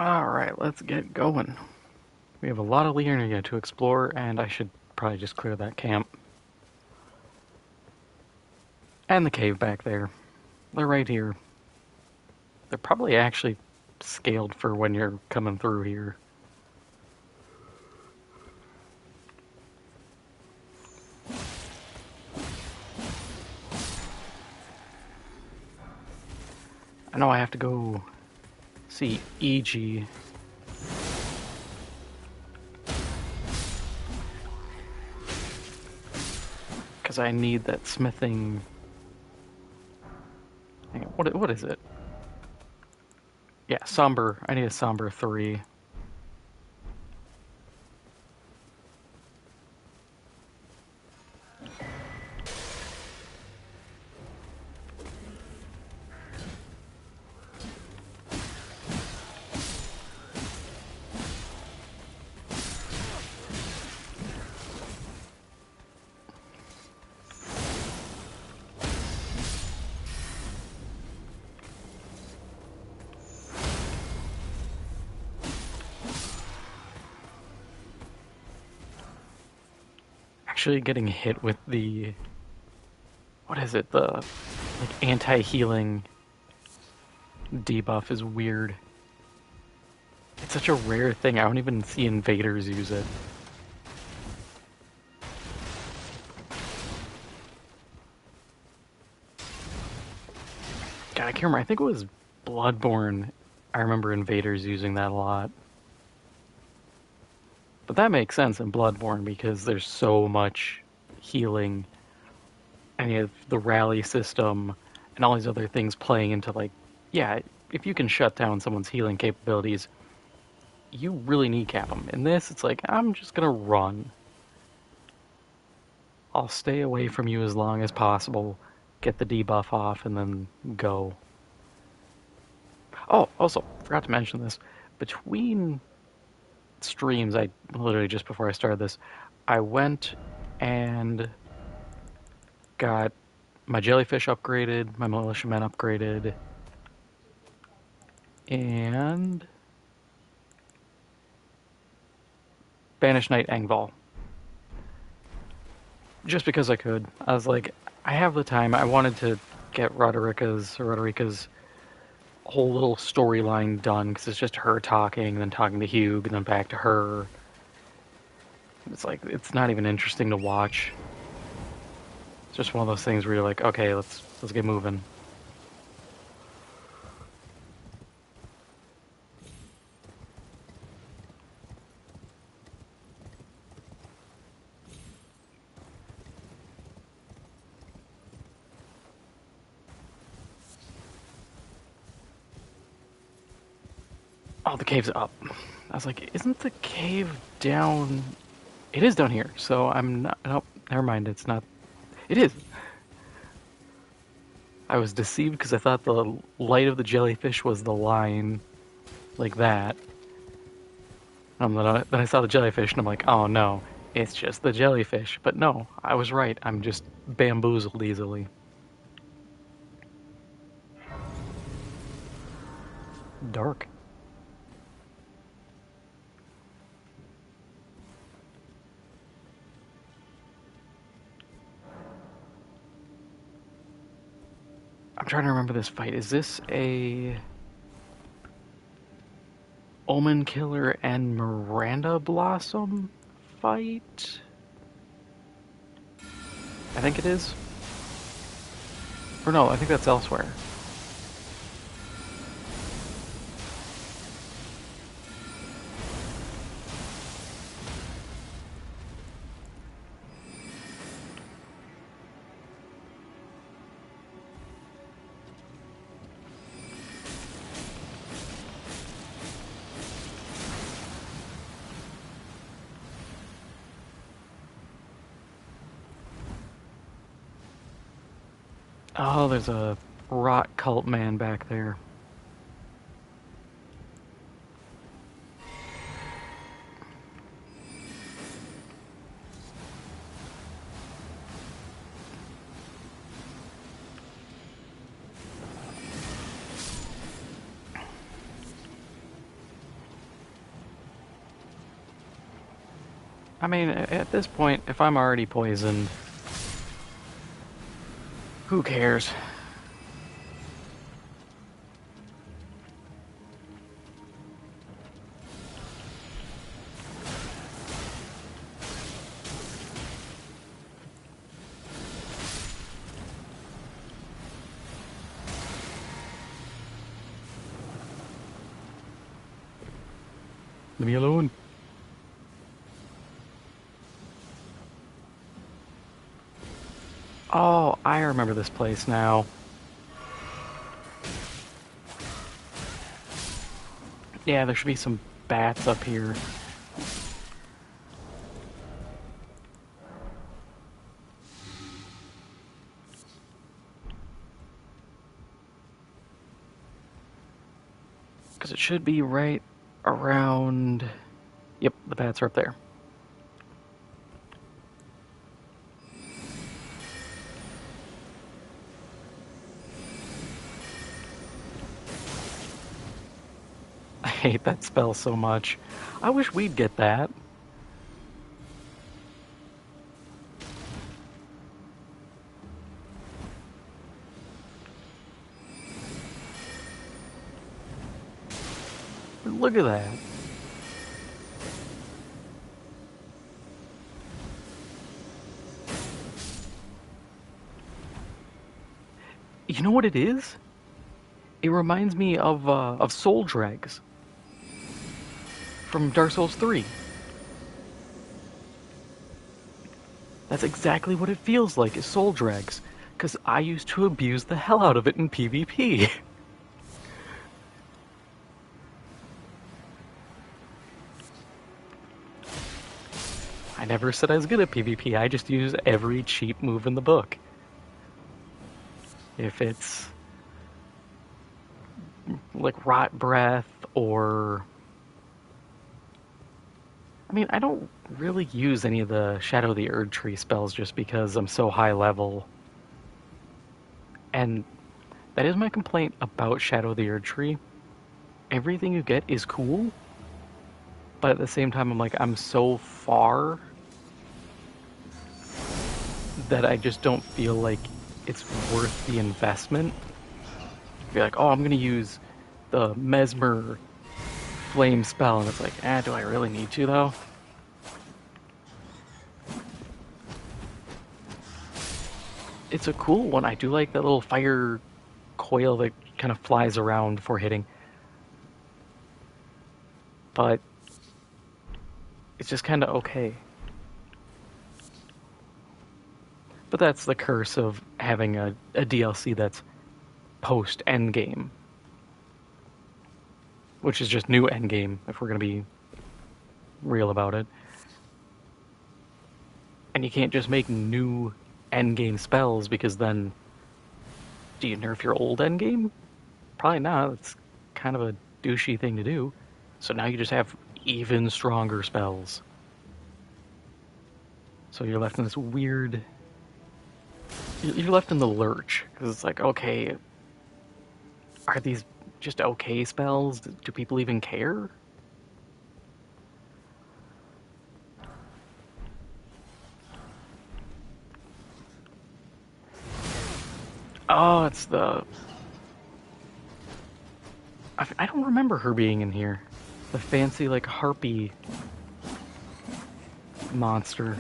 Alright, let's get going. We have a lot of Liurnia to explore, and I should probably just clear that camp. And the cave back there. They're right here. They're probably actually scaled for when you're coming through here. I know I have to go see EG. Because I need that smithing... Hang on, what is it? Yeah, Somber. I need a Somber 3. Actually getting hit with the... What is it? The like anti-healing debuff is weird. It's such a rare thing. I don't even see invaders use it. God, I can't remember. I think it was Bloodborne. I remember invaders using that a lot. But that makes sense in Bloodborne because there's so much healing. And you have the rally system and all these other things playing into, like, yeah, if you can shut down someone's healing capabilities, you really kneecap them. In this, it's like, I'm just gonna run. I'll stay away from you as long as possible, get the debuff off, and then go. Oh, also, forgot to mention this. Between streams, I literally just before I started this, I went and got my jellyfish upgraded, my militiamen upgraded, and Banished Knight Engval. Just because I could. I was like, I have the time. I wanted to get Roderica's whole little storyline done because it's just her talking, then talking to Hugh, and then back to her. It's like it's not even interesting to watch. It's just one of those things where you're like, okay, let's get moving. Oh, the cave's up. I was like, isn't the cave down? It is down here, so I'm not. Nope, never mind. It's not. It is. I was deceived because I thought the light of the jellyfish was the line, like that. Then I saw the jellyfish, and I'm like, oh no, it's just the jellyfish. But no, I was right. I'm just bamboozled easily. Dark. I'm trying to remember this fight. Is this a Omen Killer and Miranda Blossom fight? I think it is. Or no, I think that's elsewhere. Oh, there's a rot cult man back there. I mean, at this point, if I'm already poisoned, who cares? Leave me alone. Oh, I remember this place now. Yeah, there should be some bats up here. Because it should be right around... Yep, the bats are up there. I hate that spell so much. I wish we'd get that. Look at that. You know what it is? It reminds me of Soul Dregs from Dark Souls 3. That's exactly what it feels like, is Soul Dregs. Because I used to abuse the hell out of it in PvP. I never said I was good at PvP, I just use every cheap move in the book. If it's like Rot Breath or... I mean, I don't really use any of the Shadow of the Erd Tree spells just because I'm so high level. And that is my complaint about Shadow of the Erd Tree. Everything you get is cool, but at the same time, I'm like, I'm so far that I just don't feel like it's worth the investment. Be like, oh, I'm gonna use the Mesmer Flame spell, and it's like, do I really need to though? It's a cool one. I do like that little fire coil that kind of flies around before hitting. But it's just kind of okay. But that's the curse of having a DLC that's post-endgame. Which is just new endgame, if we're going to be real about it. And you can't just make new endgame spells, because then... Do you nerf your old endgame? Probably not. It's kind of a douchey thing to do. So now you just have even stronger spells. So you're left in this weird... You're left in the lurch, because it's like, okay, are these just okay spells? Do people even care? Oh, it's the... I don't remember her being in here. The fancy, like, harpy monster.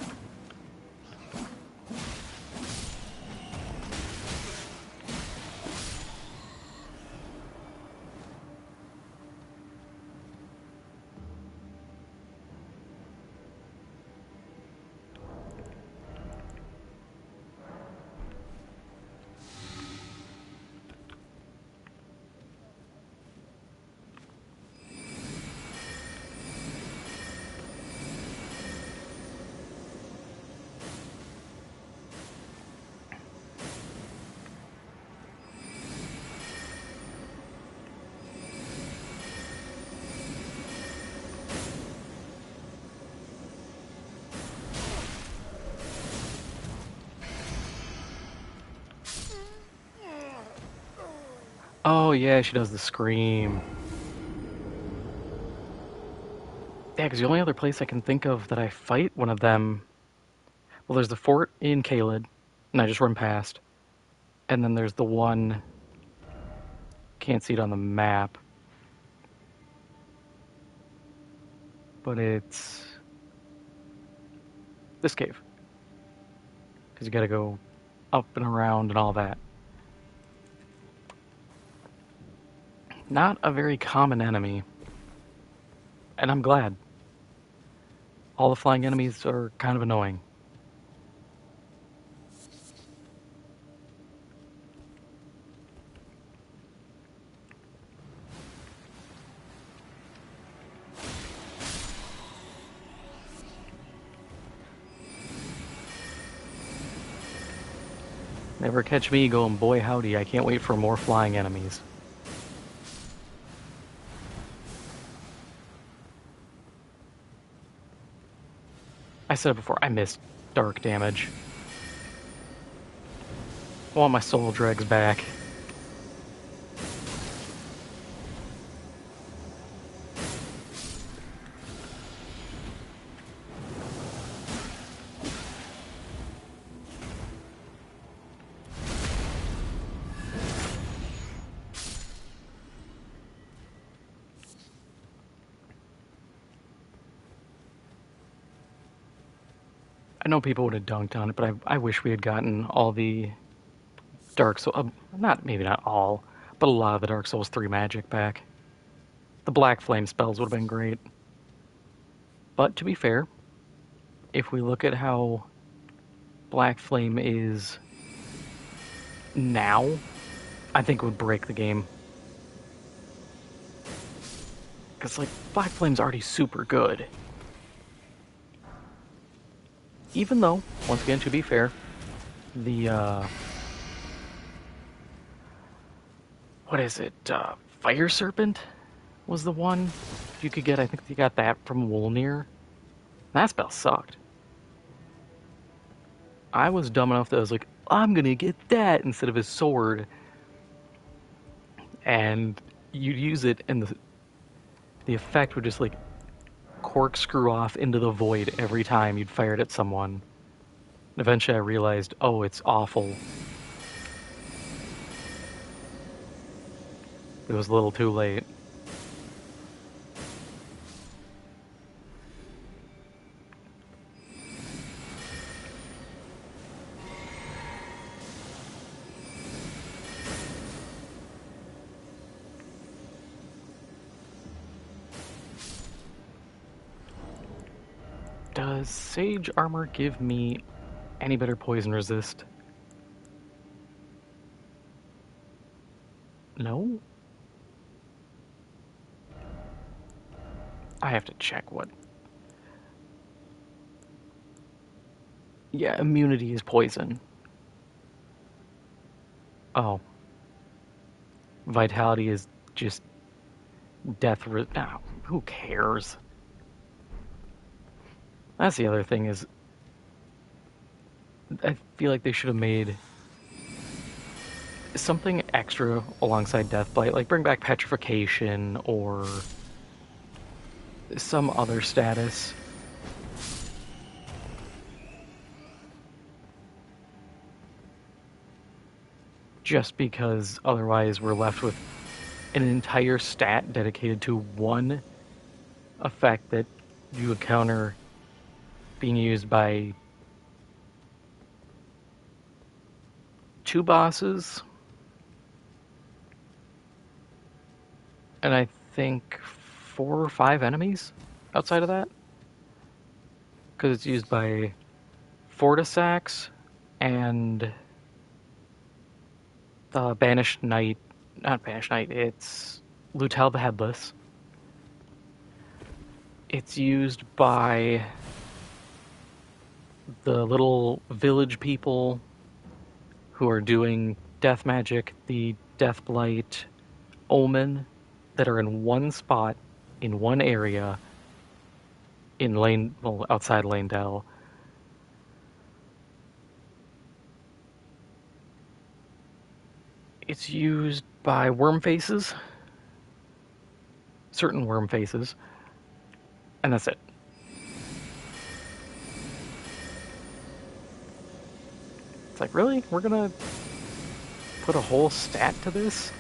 Oh yeah, she does the scream. Yeah, because the only other place I can think of that I fight one of them, well, there's the fort in Caelid, and I just run past, and then there's the one, can't see it on the map, but it's this cave, because you gotta go up and around and all that. Not a very common enemy, and I'm glad. All the flying enemies are kind of annoying. Never catch me going, boy howdy, I can't wait for more flying enemies. I said it before, I miss dark damage. I want my soul dregs back. I know people would have dunked on it, but I wish we had gotten all the Dark Souls, not maybe not all, but a lot of the Dark Souls 3 magic back. The Black Flame spells would have been great. But to be fair, if we look at how Black Flame is now, I think it would break the game. Because, like, Black Flame's already super good. Even though, once again, to be fair, the, what is it? Fire Serpent was the one you could get. I think you got that from Liurnia. That spell sucked. I was dumb enough that I was like, I'm gonna get that instead of his sword. And you'd use it, and the effect would just, like, corkscrew off into the void every time you'd fire it at someone. And eventually I realized, oh, it's awful. It was a little too late. Does Sage Armor give me any better poison resist? No? I have to check what. Yeah, immunity is poison. Oh. Vitality is just death. Oh, who cares? That's the other thing is, I feel like they should have made something extra alongside Deathblight, like bring back Petrification or some other status. Just because otherwise we're left with an entire stat dedicated to one effect that you encounter being used by 2 bosses, and I think 4 or 5 enemies outside of that. Because it's used by Fortisax and the Banished Knight. Not Banished Knight, it's Lutel the Headless. It's used by the little village people who are doing death magic, the Deathblight Omen, that are in one spot, in one area, in outside Lanedell. It's used by worm faces, certain worm faces. And that's it. It's like, really? We're gonna put a whole stat to this?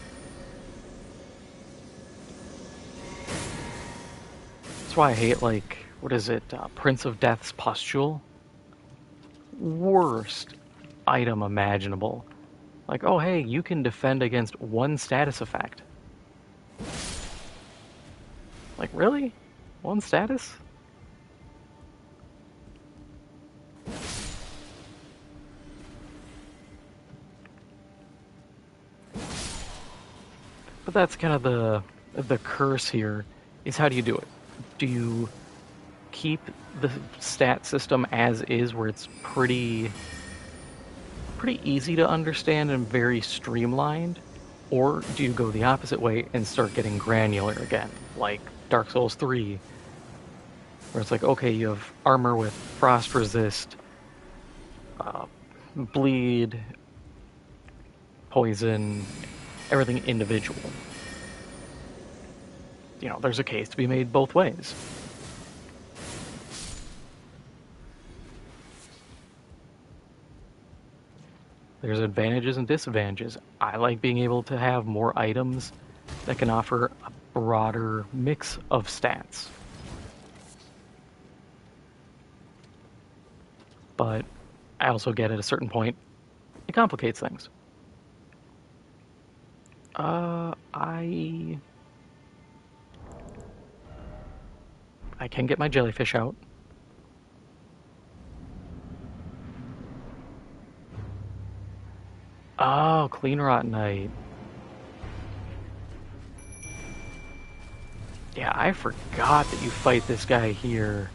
That's why I hate, like, what is it? Prince of Death's Pustule? Worst item imaginable. Like, oh hey, you can defend against one status effect. Like, really? One status? But that's kind of the curse here, is how do you do it? Do you keep the stat system as is, where it's pretty easy to understand and very streamlined, or do you go the opposite way and start getting granular again, like Dark Souls 3, where it's like, okay, you have armor with frost resist, uh, bleed, poison, everything individual. You know, there's a case to be made both ways. There's advantages and disadvantages. I like being able to have more items that can offer a broader mix of stats. But I also get at a certain point, it complicates things. I can get my jellyfish out. Oh, Clean Rot Knight. Yeah, I forgot that you fight this guy here.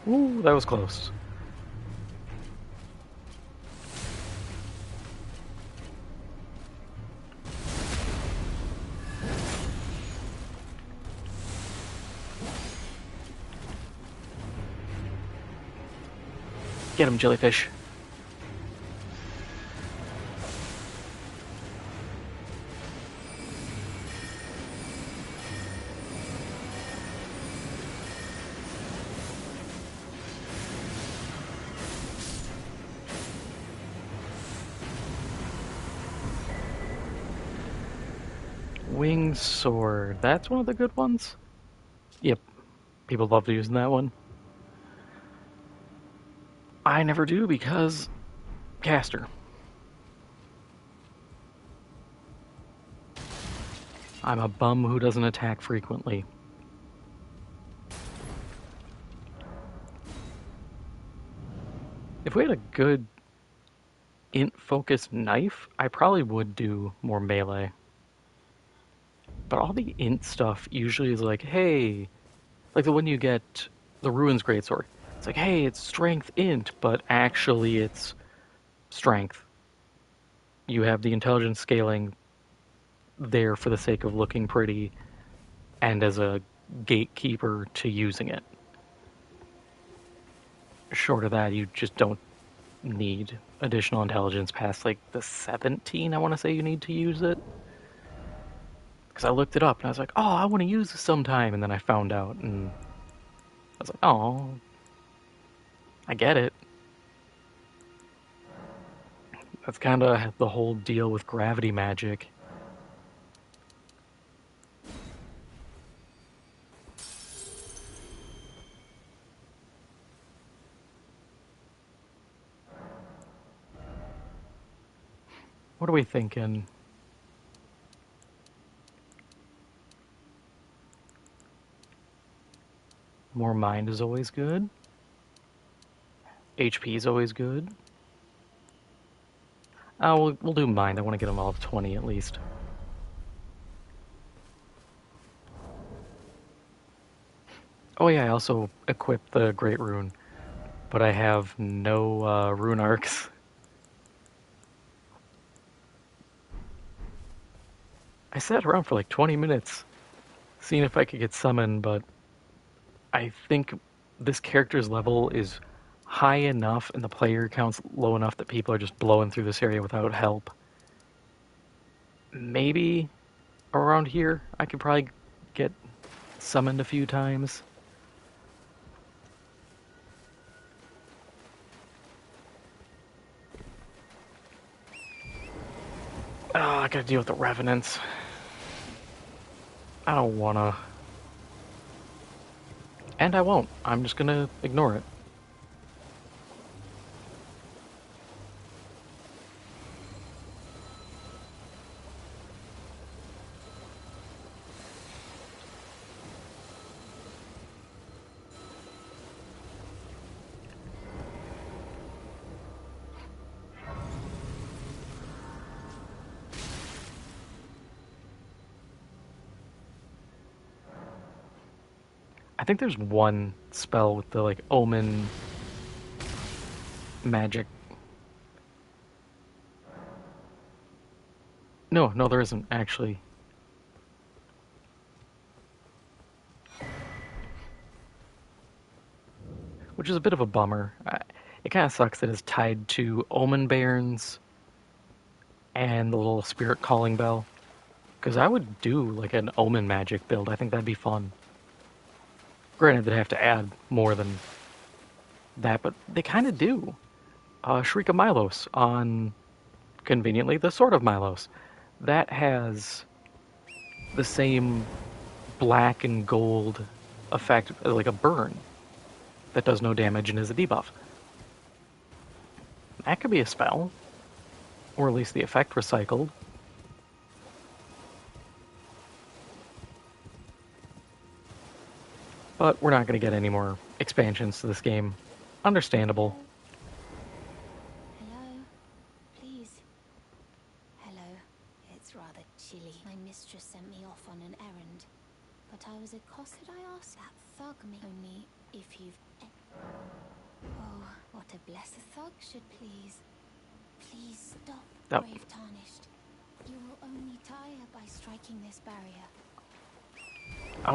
Ooh, that was close. Get him, jellyfish. Winged Sword. That's one of the good ones? Yep. People love using that one. I never do because caster. I'm a bum who doesn't attack frequently. If we had a good int focused knife, I probably would do more melee. But all the int stuff usually is like, hey, like the one you get, the Ruins Greatsword. It's like, hey, it's strength int, but actually it's strength. You have the intelligence scaling there for the sake of looking pretty and as a gatekeeper to using it. Short of that, you just don't need additional intelligence past like the 17, I want to say you need to use it. Because I looked it up and I was like, oh, I want to use this sometime. And then I found out and I was like, oh, I get it. That's kind of the whole deal with gravity magic. What are we thinking? More mind is always good. HP is always good. Oh, we'll do mind. I want to get them all to 20 at least. Oh yeah, I also equipped the Great Rune, but I have no rune arcs. I sat around for like 20 minutes, seeing if I could get summoned, but I think this character's level is high enough and the player count's low enough that people are just blowing through this area without help. Maybe around here I could probably get summoned a few times. Oh, I gotta deal with the revenants. I don't wanna. And I won't. I'm just gonna ignore it. I think there's one spell with the like omen magic. No, no, there isn't actually. Which is a bit of a bummer. It kind of sucks that it's tied to omen bairns and the little spirit calling bell. Because I would do like an omen magic build. I think that'd be fun. Granted, they'd have to add more than that, but they kind of do. Shriek of Milos on, conveniently, the Sword of Milos. That has the same black and gold effect, like a burn, that does no damage and is a debuff. That could be a spell, or at least the effect recycled. But we're not going to get any more expansions to this game. Understandable. Hello? Please. Hello. It's rather chilly. My mistress sent me off on an errand. But I was accosted. Could I ask that thug me? Only if you've... Oh, what a blessed thug should please. Please stop, Oh. brave Tarnished. You will only tire by striking this barrier. I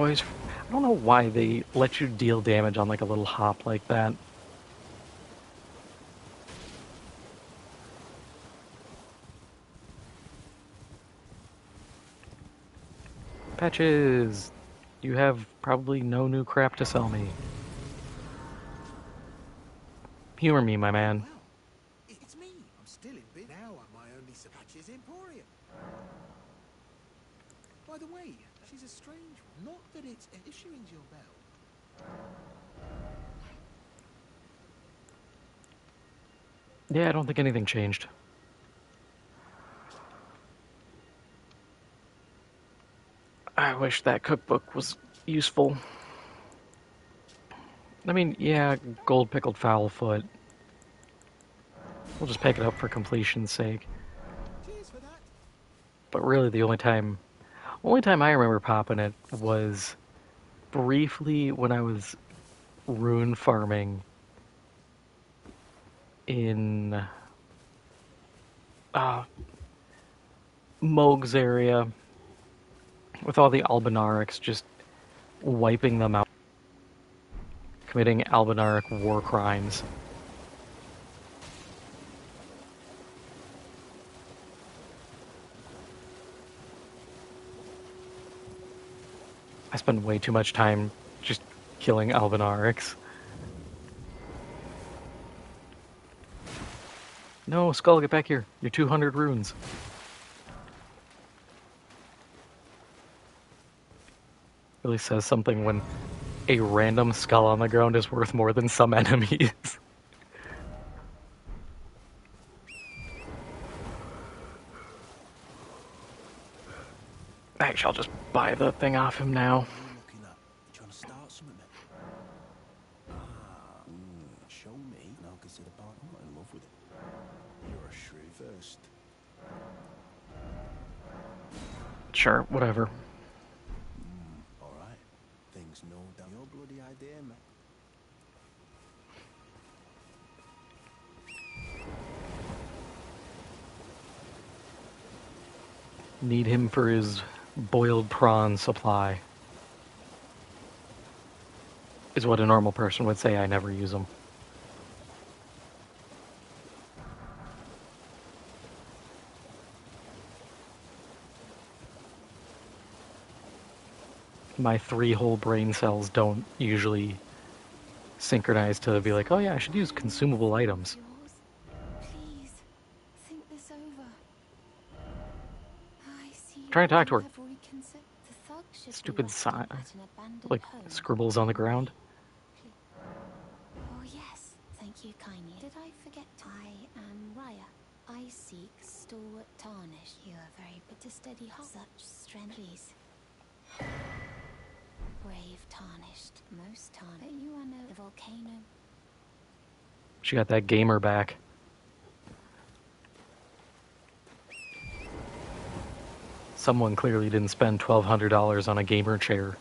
don't know why they let you deal damage on like a little hop like that. Patches, you have probably no new crap to sell me. Humor me, my man. Well, it's me. I'm still in bed. Now I'm my only Patches Emporium. By the way, she's a strange one. Not that it's issuing your bell. Yeah, I don't think anything changed. I wish that cookbook was useful. I mean, yeah, gold pickled fowl-foot. We'll just pick it up for completion's sake. Cheers for that. But really, the only time I remember popping it was briefly when I was rune farming in Moog's area with all the Albinarics, just wiping them out, committing Albinaric war crimes. I spend way too much time just killing Albinarics. No, Skull, get back here. You're 200 runes. Really says something when a random skull on the ground is worth more than some enemies. Actually, I'll just buy the thing off him now. Looking up. You trying to start something, mate? Show me, and I'll consider part. I'm not in love with it. You're a shrew first. Sure, whatever. All right. Things no doubt your bloody idea, mate. Need him for his boiled prawn supply. is what a normal person would say. I never use them. My 3 whole brain cells don't usually synchronize to be like, oh yeah, I should use consumable items. Yours? Please, think this over. I see I'm trying to talk to you her. have reconsidered. The thug should be Stupid locked up at an abandoned like home. scribbles on the ground. Oh yes, thank you kindly. Did I forget? I am Raya. I seek stalwart tarnish. You are very but to steady heart. Such strength, please. Brave tarnished, most tarnished. But you are no the volcano. She got that gamer back. Someone clearly didn't spend $1,200 on a gamer chair.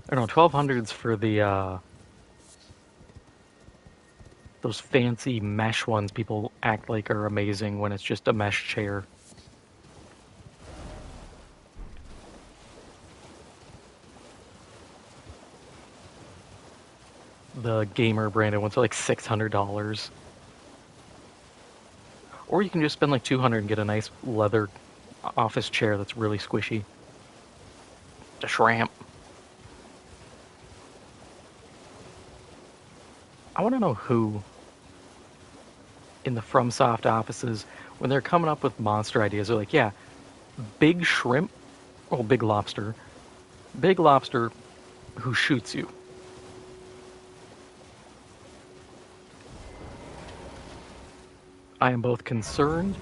I don't know, 1200's for the those fancy mesh ones people act like are amazing when it's just a mesh chair. The gamer branded ones are like $600. Or you can just spend like 200 and get a nice leather office chair that's really squishy. The shrimp. I want to know who in the FromSoft offices, when they're coming up with monster ideas, they're like, yeah, big shrimp, or big lobster who shoots you. I am both concerned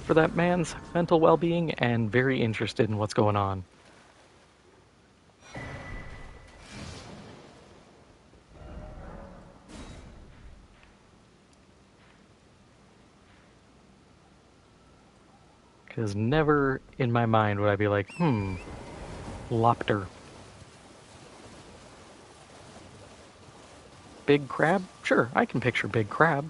for that man's mental well-being and very interested in what's going on. Because never in my mind would I be like, lobster. Big crab? Sure, I can picture big crab.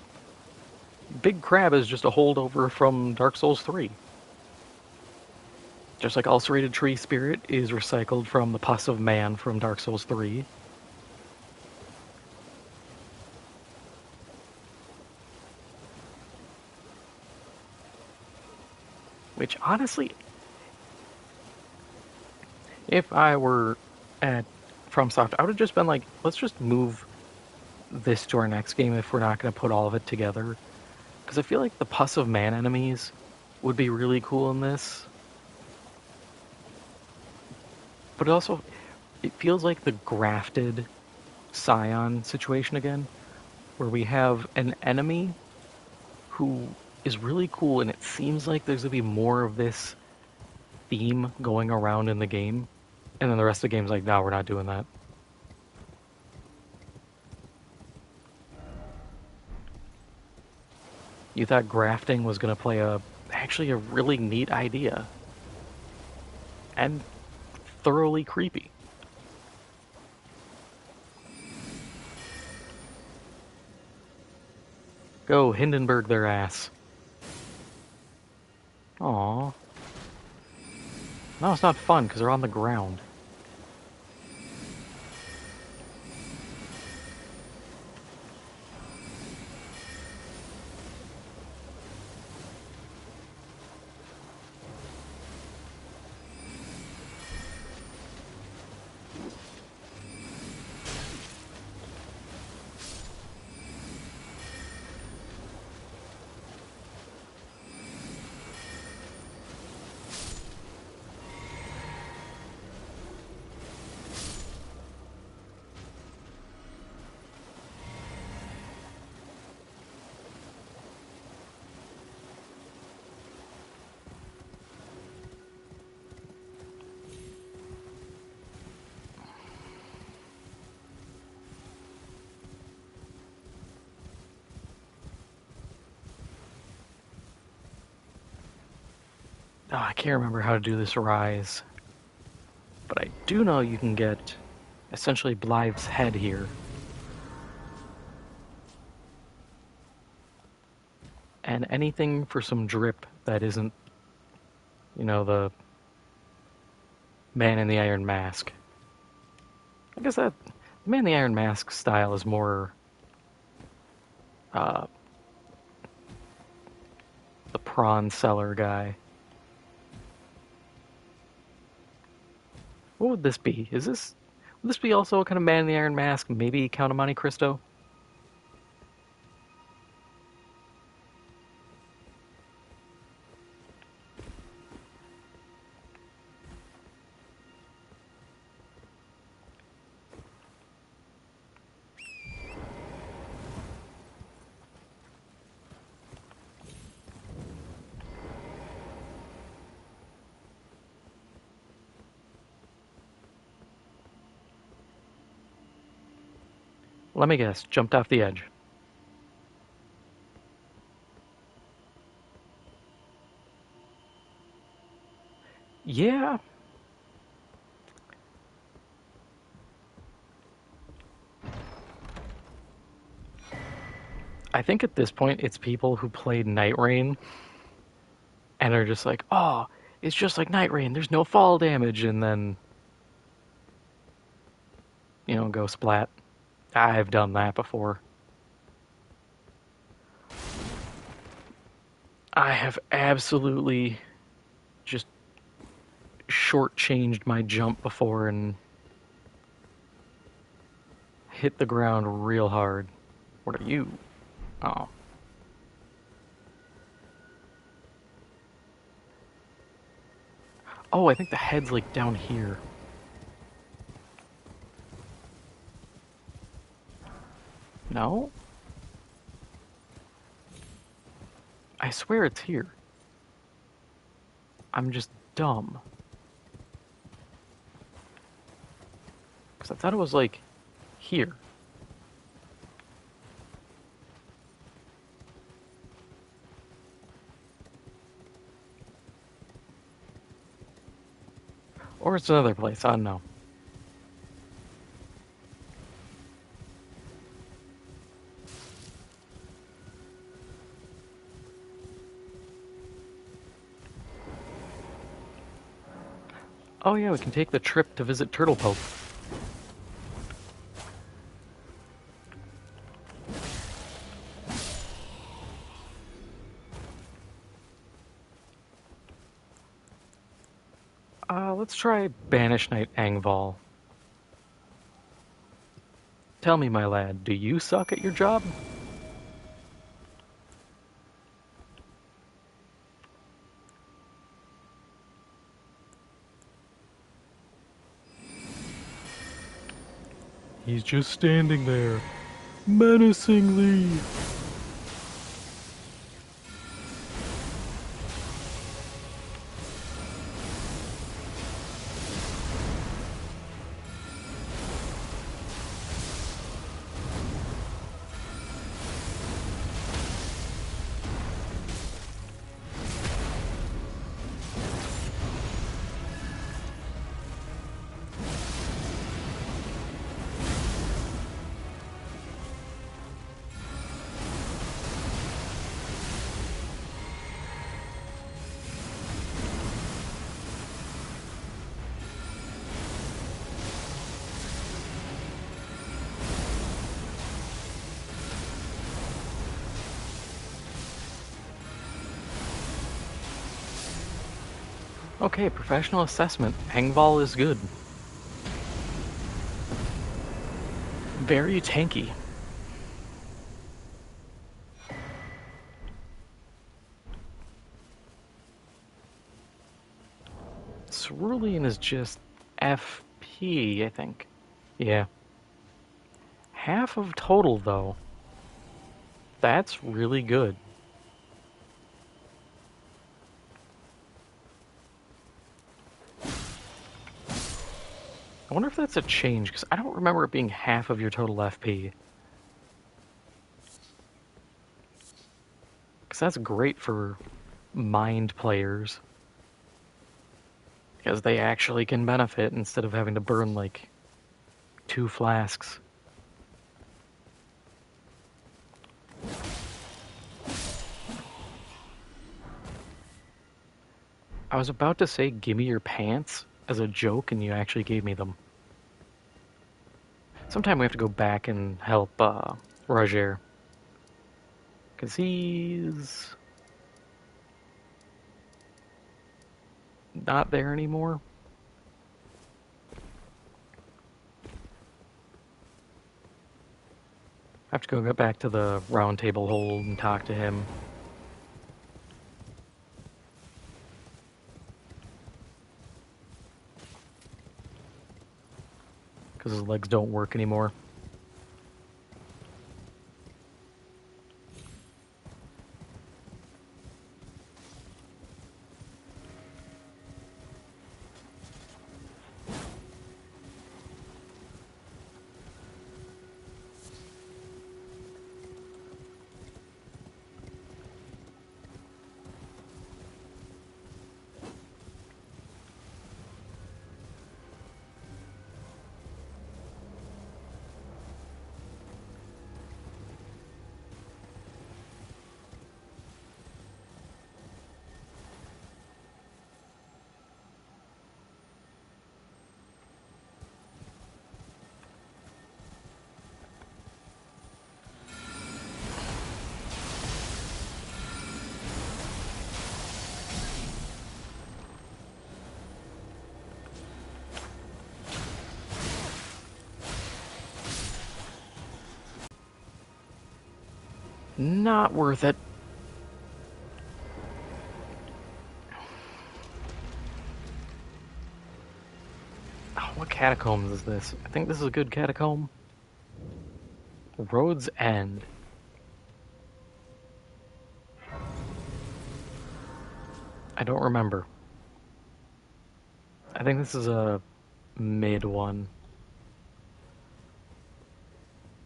Big crab is just a holdover from Dark Souls 3. Just like ulcerated tree spirit is recycled from the pus of man from Dark Souls 3. Which honestly, if I were at FromSoft, I would have just been like, let's just move this to our next game if we're not going to put all of it together. Because I feel like the pus of man enemies would be really cool in this. But also, it feels like the grafted Scion situation again, where we have an enemy who is really cool, and it seems like there's going to be more of this theme going around in the game. And then the rest of the game's like, no, we're not doing that. You thought grafting was going to play actually a really neat idea. And thoroughly creepy. Go Hindenburg their ass. Aww. No, it's not fun because they're on the ground. Oh, I can't remember how to do this rise. But I do know you can get essentially Blythe's head here. And anything for some drip that isn't You know, the man in the iron mask. I guess that the man in the iron mask style is more uh, the prawn seller guy. What would this be? Would this be also a kind of man in the iron mask? Maybe Count of Monte Cristo? Let me guess. Jumped off the edge. Yeah. I think at this point it's people who played Night Rain and are just like, oh, it's just like Night Rain. There's no fall damage, and then go splat. I've done that before. I have absolutely just shortchanged my jump before and hit the ground real hard. What are you? Oh. Oh, I think the head's like down here. No? I swear it's here. I'm just dumb. Because I thought it was like here. Or it's another place, I don't know. Oh yeah, we can take the trip to visit Turtle Pope. Let's try Banish Knight Angval. Tell me, my lad, do you suck at your job? He's just standing there, menacingly. Okay, professional assessment. Angval is good. Very tanky. Cerulean is just FP, I think. Yeah. Half of total, though. That's really good. I wonder if that's a change, because I don't remember it being half of your total FP. Because that's great for mind players. Because they actually can benefit instead of having to burn, like, 2 flasks. I was about to say, give me your pants as a joke, and you actually gave me them. Sometime we have to go back and help Roger. Because he's not there anymore. I have to go get back to the round table hold and talk to him. Because his legs don't work anymore. Not worth it. Oh, what catacombs is this? I think this is a good catacomb. Road's End. I don't remember. I think this is a mid one.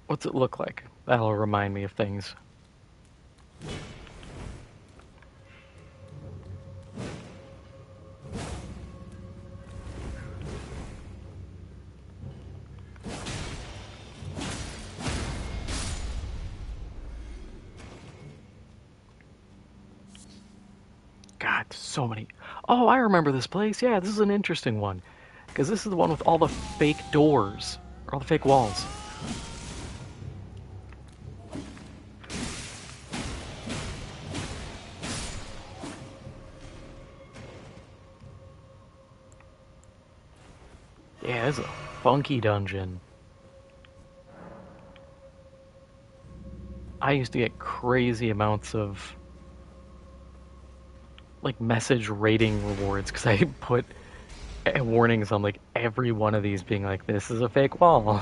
What's it look like? That'll remind me of things. God, so many. Oh, I remember this place. Yeah, this is an interesting one. Because this is the one with all the fake doors. Or all the fake walls. Yeah, it's a funky dungeon. I used to get crazy amounts of like message rating rewards because I put warnings on like every one of these being like, this is a fake wall.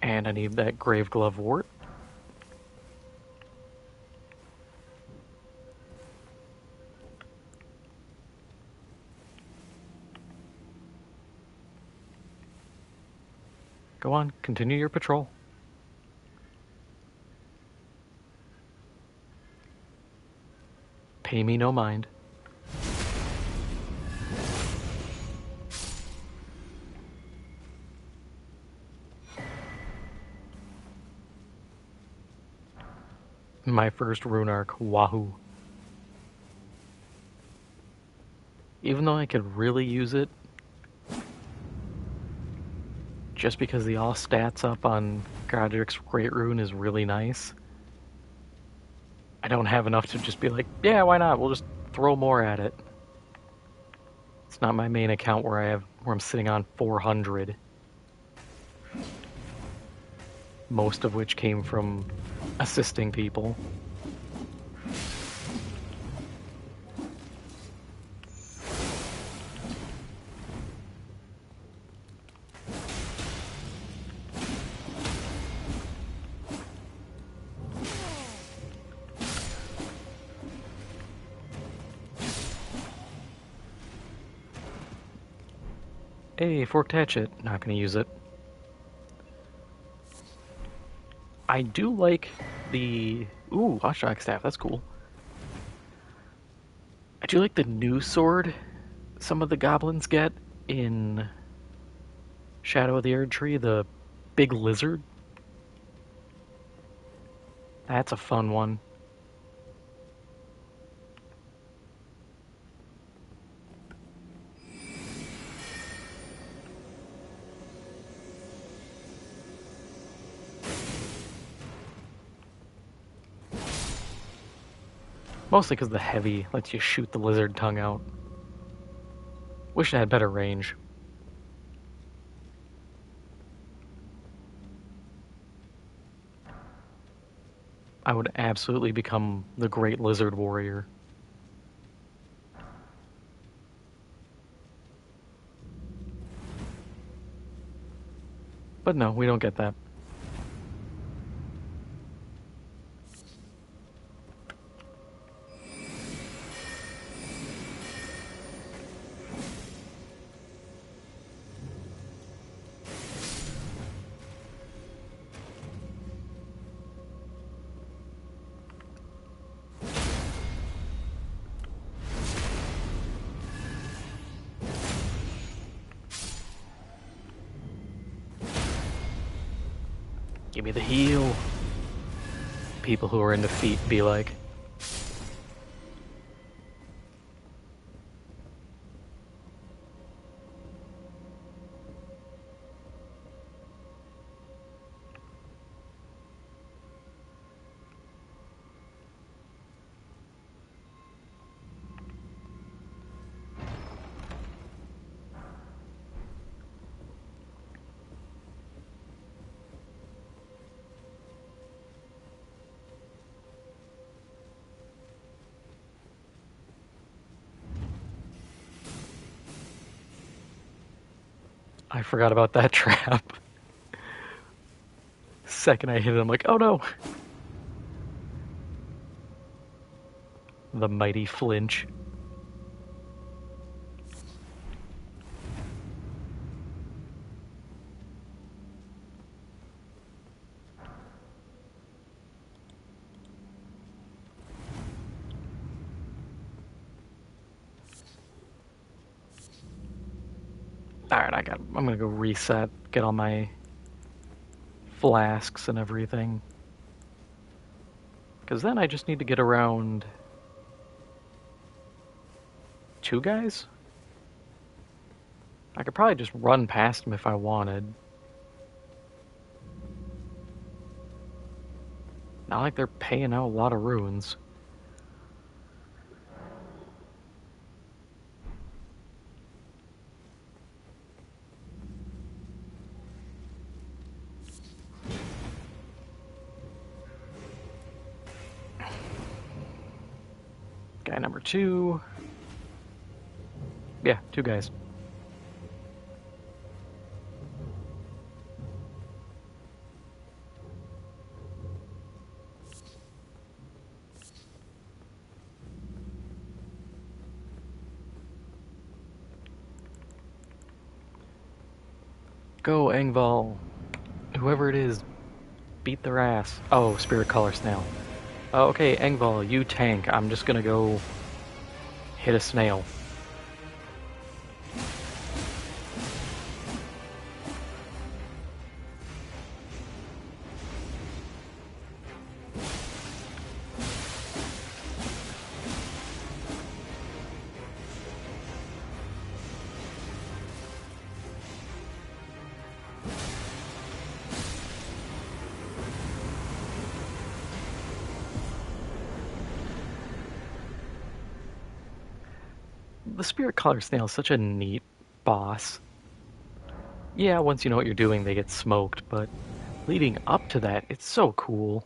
And I need that grave glove wart. Go on, continue your patrol. Pay me no mind. My first rune arc, wahoo. Even though I could really use it, just because the all stats up on Godric's Great Rune is really nice, I don't have enough to just be like, yeah, why not? We'll just throw more at it. It's not my main account where I'm sitting on 400. Most of which came from assisting people. Hey, forked hatchet. Not gonna use it. I do like the... Ooh, Hotshot staff. That's cool. I do like the new sword some of the goblins get in Shadow of the Erdtree, the big lizard. That's a fun one. Mostly because the heavy lets you shoot the lizard tongue out. Wish it had better range. I would absolutely become the great lizard warrior. But no, we don't get that. Give me the heal. People who are in defeat be like. I forgot about that trap. Second I hit it, I'm like, oh no. The mighty flinch. Alright, I'm gonna go reset, get all my flasks and everything. Because then I just need to get around two guys? I could probably just run past them if I wanted. Not like they're paying out a lot of runes. Guy number two. Yeah, two guys. Go, Engval. Whoever it is, beat their ass. Oh, Spirit Color Snail. Okay, Engval, you tank. I'm just gonna go hit a snail. The Spirit Color Snail is such a neat boss. Yeah, once you know what you're doing, they get smoked, but leading up to that, it's so cool.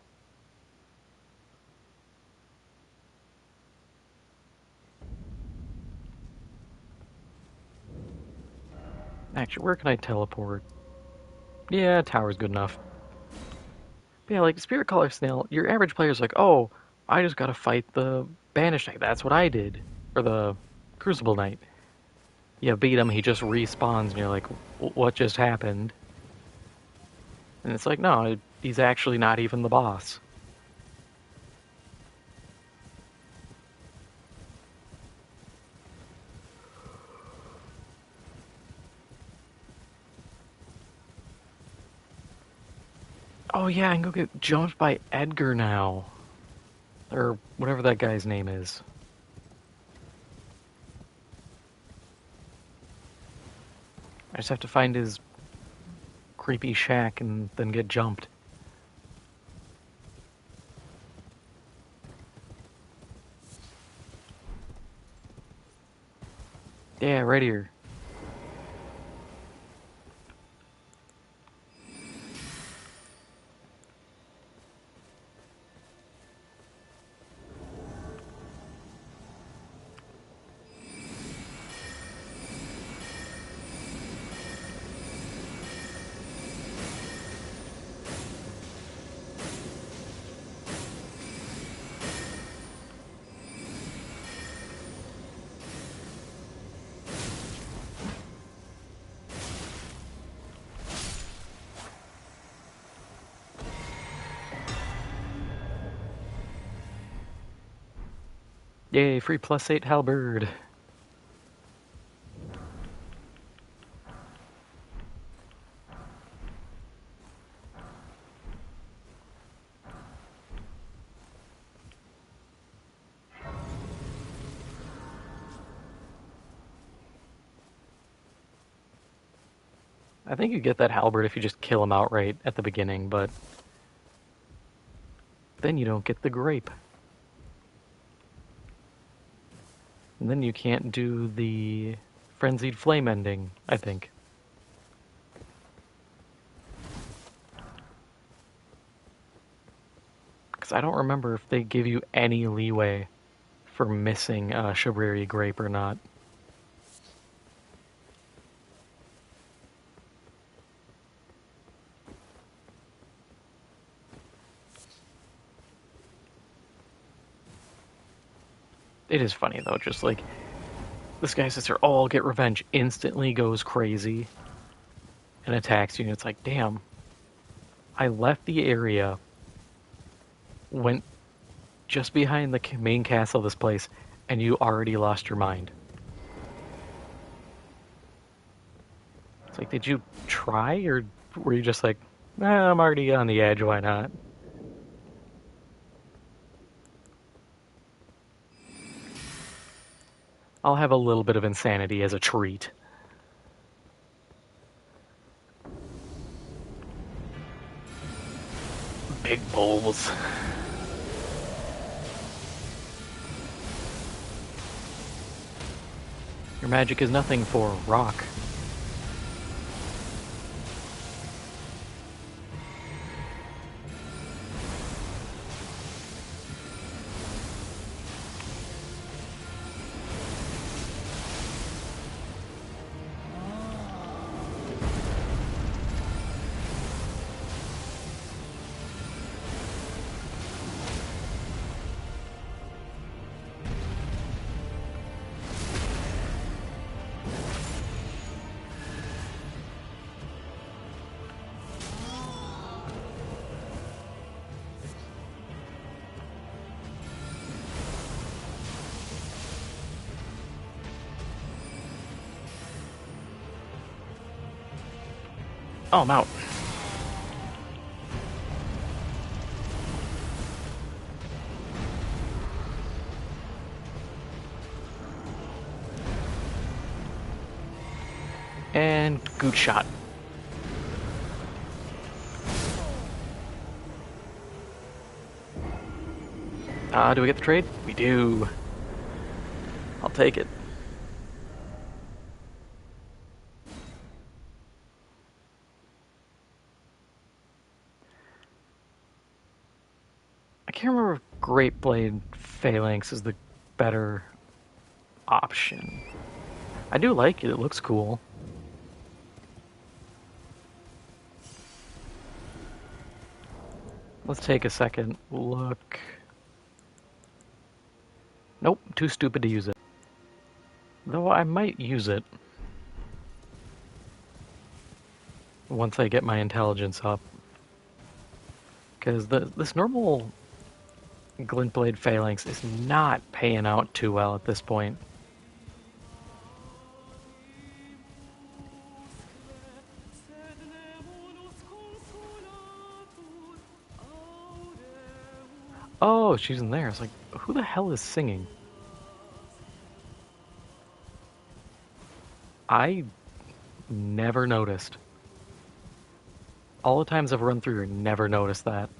Actually, where can I teleport? Yeah, tower's good enough. But yeah, like Spirit Color Snail, your average player's like, oh, I just gotta fight the Banished Knight. That's what I did. Or the Crucible Knight. you beat him, he just respawns, and you're like, what just happened? And it's like, no, he's actually not even the boss. Oh yeah, I can go get jumped by Edgar now. Or whatever that guy's name is. I just have to find his creepy shack and then get jumped. Yeah, right here. Yay, free +8 halberd. I think you get that halberd if you just kill him outright at the beginning, but then you don't get the grape. And then you can't do the frenzied flame ending, I think. Because I don't remember if they give you any leeway for missing a Shabriri grape or not. It is funny though, just like this guy sits there, oh, I'll get revenge, instantly goes crazy and attacks you, and it's like, damn, I left the area, went just behind the main castle of this place, and you already lost your mind. It's like, did you try, or were you just like, I'm already on the edge, why not? I'll have a little bit of insanity as a treat. Big bowls. Your magic is nothing for rock. Oh, I'm out. And good shot. Do we get the trade? We do. I'll take it. I can't remember if Great Blade Phalanx is the better option. I do like it, it looks cool. Let's take a second look. Nope, too stupid to use it. Though I might use it. once I get my intelligence up. Because this normal Glintblade Phalanx is not paying out too well at this point. Oh, she's in there. It's like, who the hell is singing? I never noticed. All the times I've run through, never noticed that.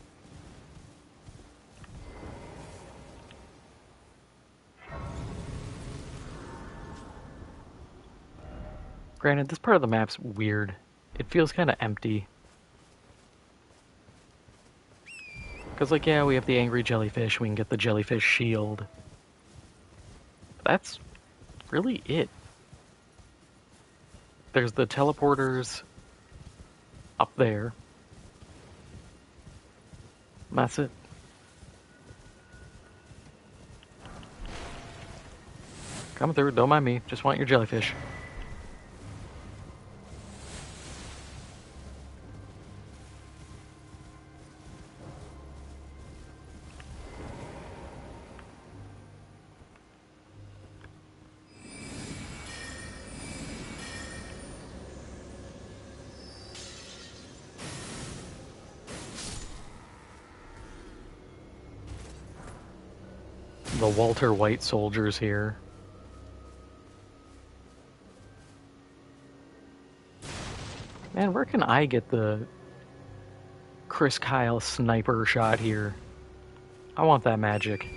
Granted, this part of the map's weird. It feels kind of empty. Because, like, yeah, we have the angry jellyfish, we can get the jellyfish shield. But that's really it. There's the teleporters up there. That's it. Coming through, don't mind me, just want your jellyfish. The Walter White soldiers here. Man, where can I get the Chris Kyle sniper shot here? I want that magic.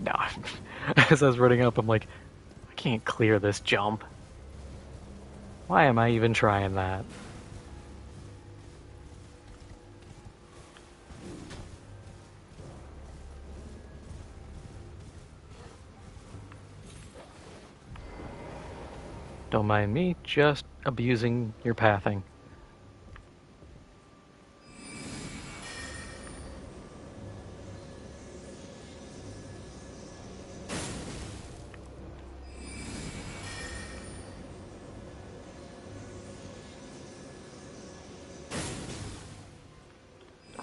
No. As I was running up, I'm like, I can't clear this jump. Why am I even trying that? Don't mind me, just abusing your pathing.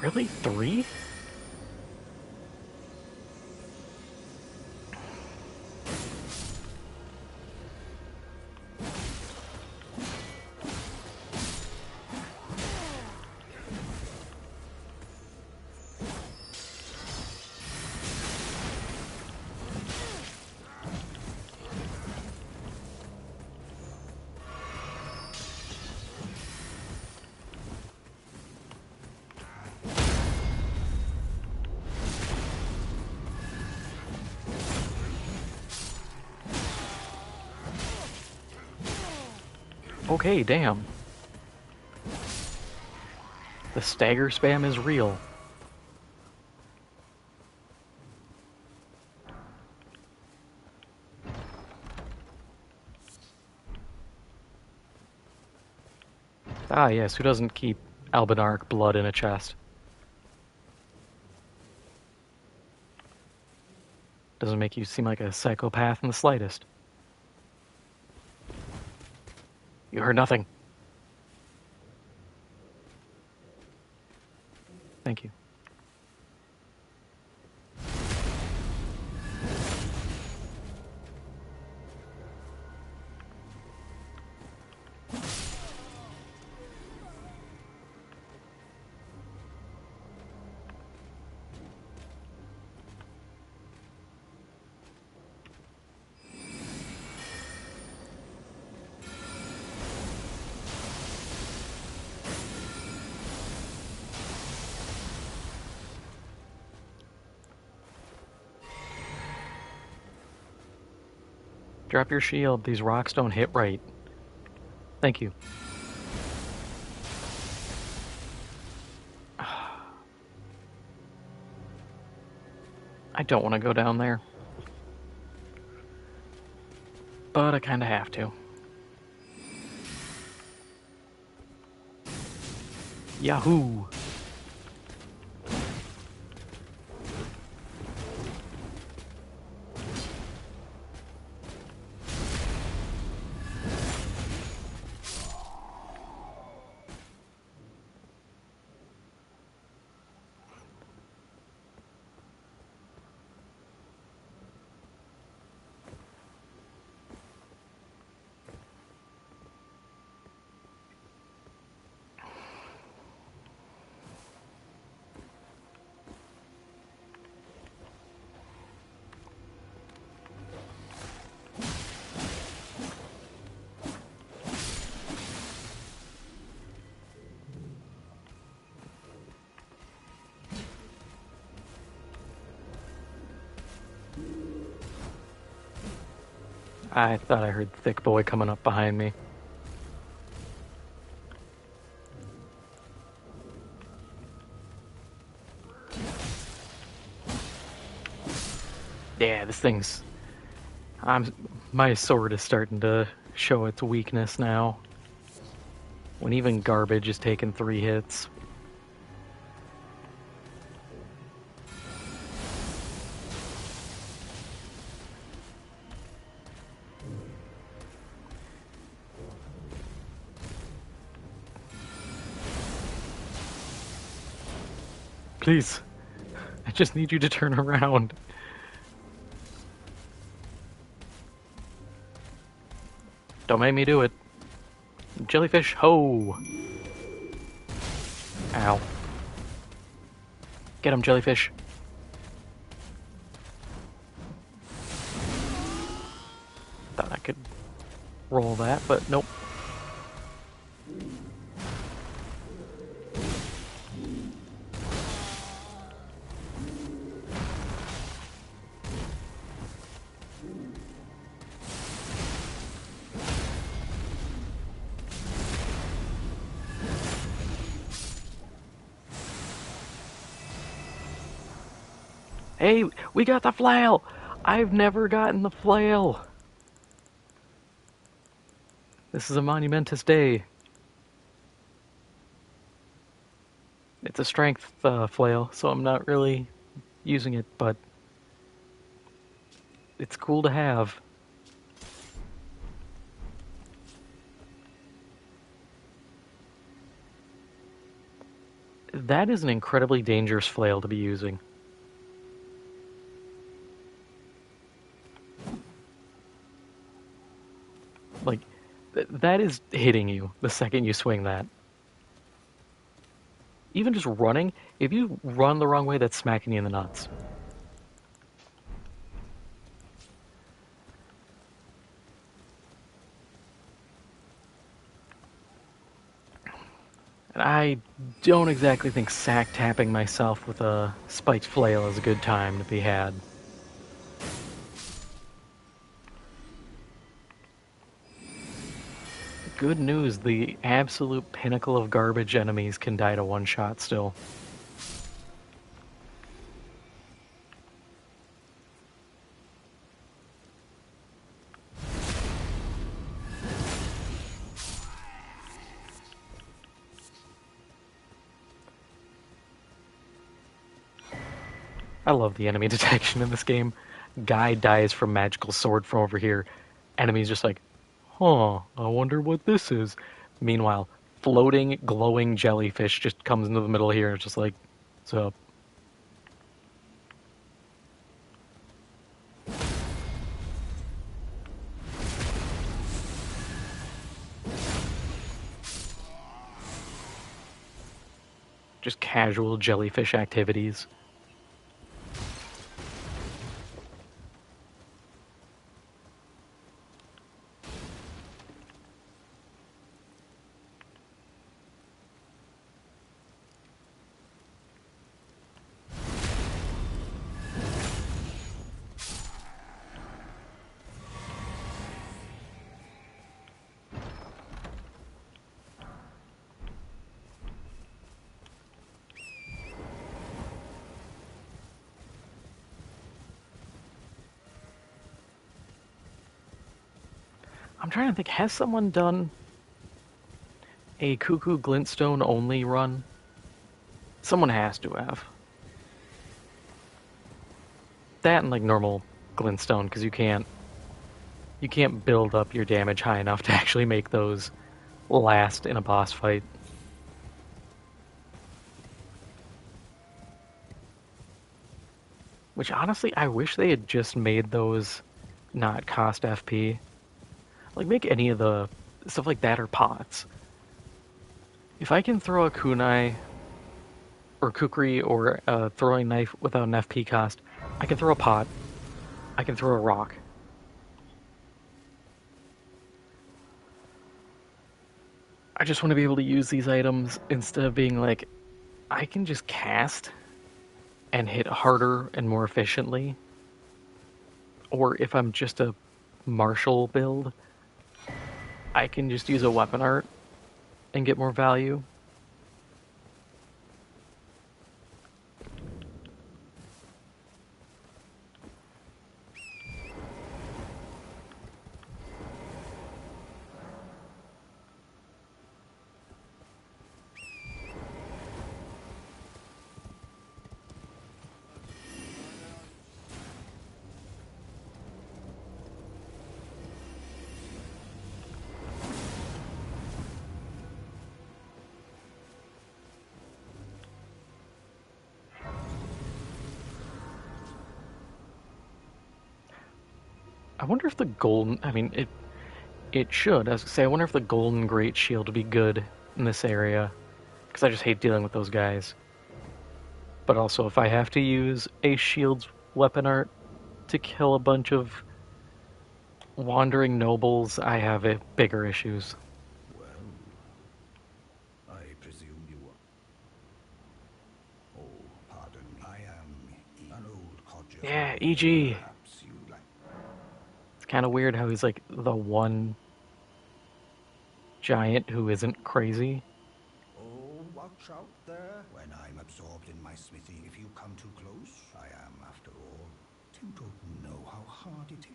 Really? 3? Okay, damn. The stagger spam is real. Ah, yes, who doesn't keep Albinarch blood in a chest? Doesn't make you seem like a psychopath in the slightest. You heard nothing. Thank you. Drop your shield. These rocks don't hit right. Thank you. I don't want to go down there. But I kind of have to. Yahoo! I thought I heard Thick Boy coming up behind me. Yeah, this thing's... My sword is starting to show its weakness now. When even garbage is taking 3 hits. Please, I just need you to turn around. Don't make me do it. Jellyfish, ho! Ow. Get him, jellyfish. Thought I could roll that, but nope. Hey, we got the flail! I've never gotten the flail! This is a monumentous day. It's a strength flail, so I'm not really using it, but it's cool to have. That is an incredibly dangerous flail to be using. Like, that is hitting you the second you swing that. Even just running, if you run the wrong way, that's smacking you in the nuts. And I don't exactly think sack tapping myself with a spiked flail is a good time to be had. Good news, the absolute pinnacle of garbage enemies can die to one shot still. I love the enemy detection in this game. Guy dies from magical sword from over here. Enemy's just like, huh, I wonder what this is. Meanwhile, floating, glowing jellyfish just comes into the middle here and it's just like, what's up? Just casual jellyfish activities. I'm trying to think, has someone done a Cuckoo Glintstone only run? Someone has to have. That and like normal Glintstone, because you can't build up your damage high enough to actually make those last in a boss fight. Which honestly, I wish they had just made those not cost FP. Like, make any of the stuff like that or pots. If I can throw a kunai or kukri or a throwing knife without an FP cost, I can throw a pot. I can throw a rock. I just want to be able to use these items instead of being like, I can just cast and hit harder and more efficiently. Or if I'm just a martial build, I can just use a weapon art and get more value. I wonder if the golden, I mean, it should. I was gonna say, I wonder if the golden great shield would be good in this area, because I just hate dealing with those guys. But also, if I have to use a shield's weapon art to kill a bunch of wandering nobles, I have bigger issues. Well, I presume you are. Oh, pardon me. I am an old codger. Yeah, EG. Perhaps you like. It's kind of weird how he's like the one giant who isn't crazy. Oh, watch out there. When I'm absorbed in my smithing, if you come too close, I am, after all. You don't know how hard it is.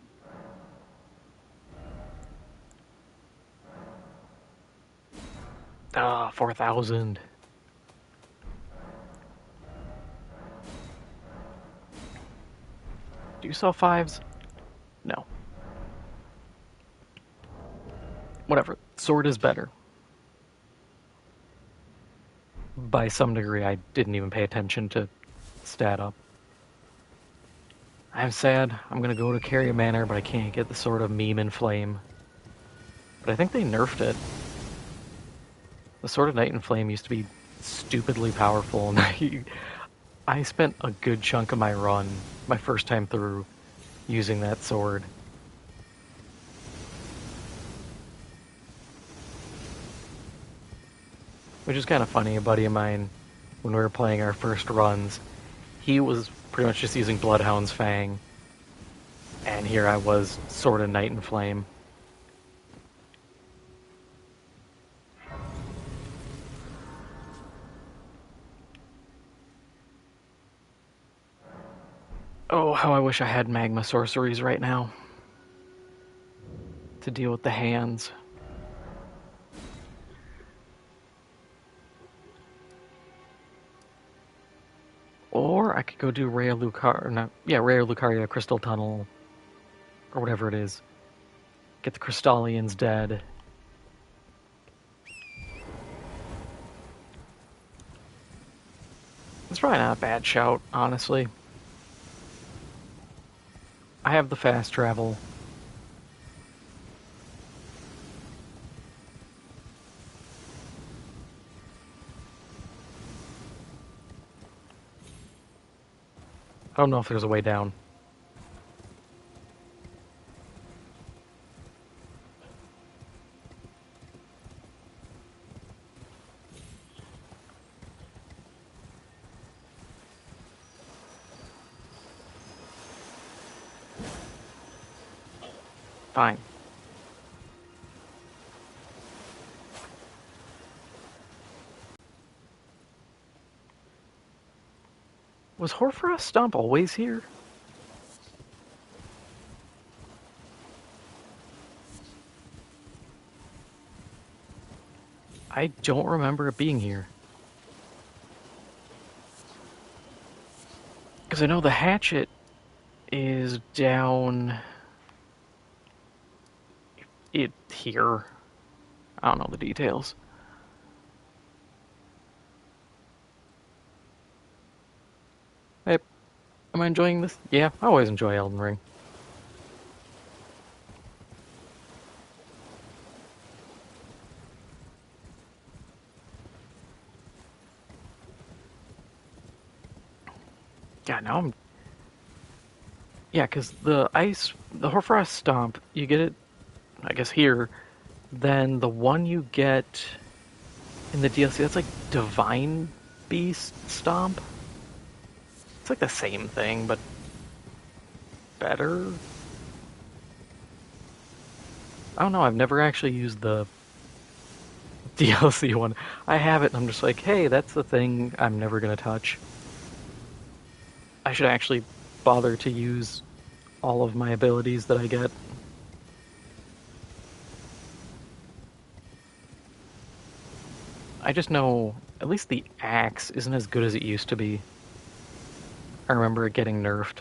Ah, 4,000. Do you sell fives? No. Whatever. Sword is better. By some degree, I didn't even pay attention to stat up. I'm sad. I'm gonna go to Carrier Manor, but I can't get the Sword of Meme and Flame. But I think they nerfed it. The Sword of Night and Flame used to be stupidly powerful, and I spent a good chunk of my run, my first time through, using that sword. Which is kind of funny. A buddy of mine, when we were playing our first runs, he was pretty much just using Bloodhound's Fang. And here I was, Sword of Night and Flame. Oh, how I wish I had magma sorceries right now to deal with the hands. Or I could go do Rhea Lucaria Crystal Tunnel, or whatever it is. Get the Crystallians dead. It's probably not a bad shout, honestly. I have the fast travel. I don't know if there's a way down. Fine. Was Horfrost Stomp always here? I don't remember it being here. Because I know the hatchet is down here. I don't know the details. Hey, am I enjoying this? Yeah, I always enjoy Elden Ring. God, now I'm... Yeah, because the Horfrost Stomp, you get it, I guess, here. Then the one you get in the DLC, that's like Divine Beast Stomp. It's like the same thing, but better. I don't know, I've never actually used the DLC one. I have it and I'm just like, hey, that's the thing I'm never gonna touch. I should actually bother to use all of my abilities that I get. I just know at least the axe isn't as good as it used to be. I remember it getting nerfed.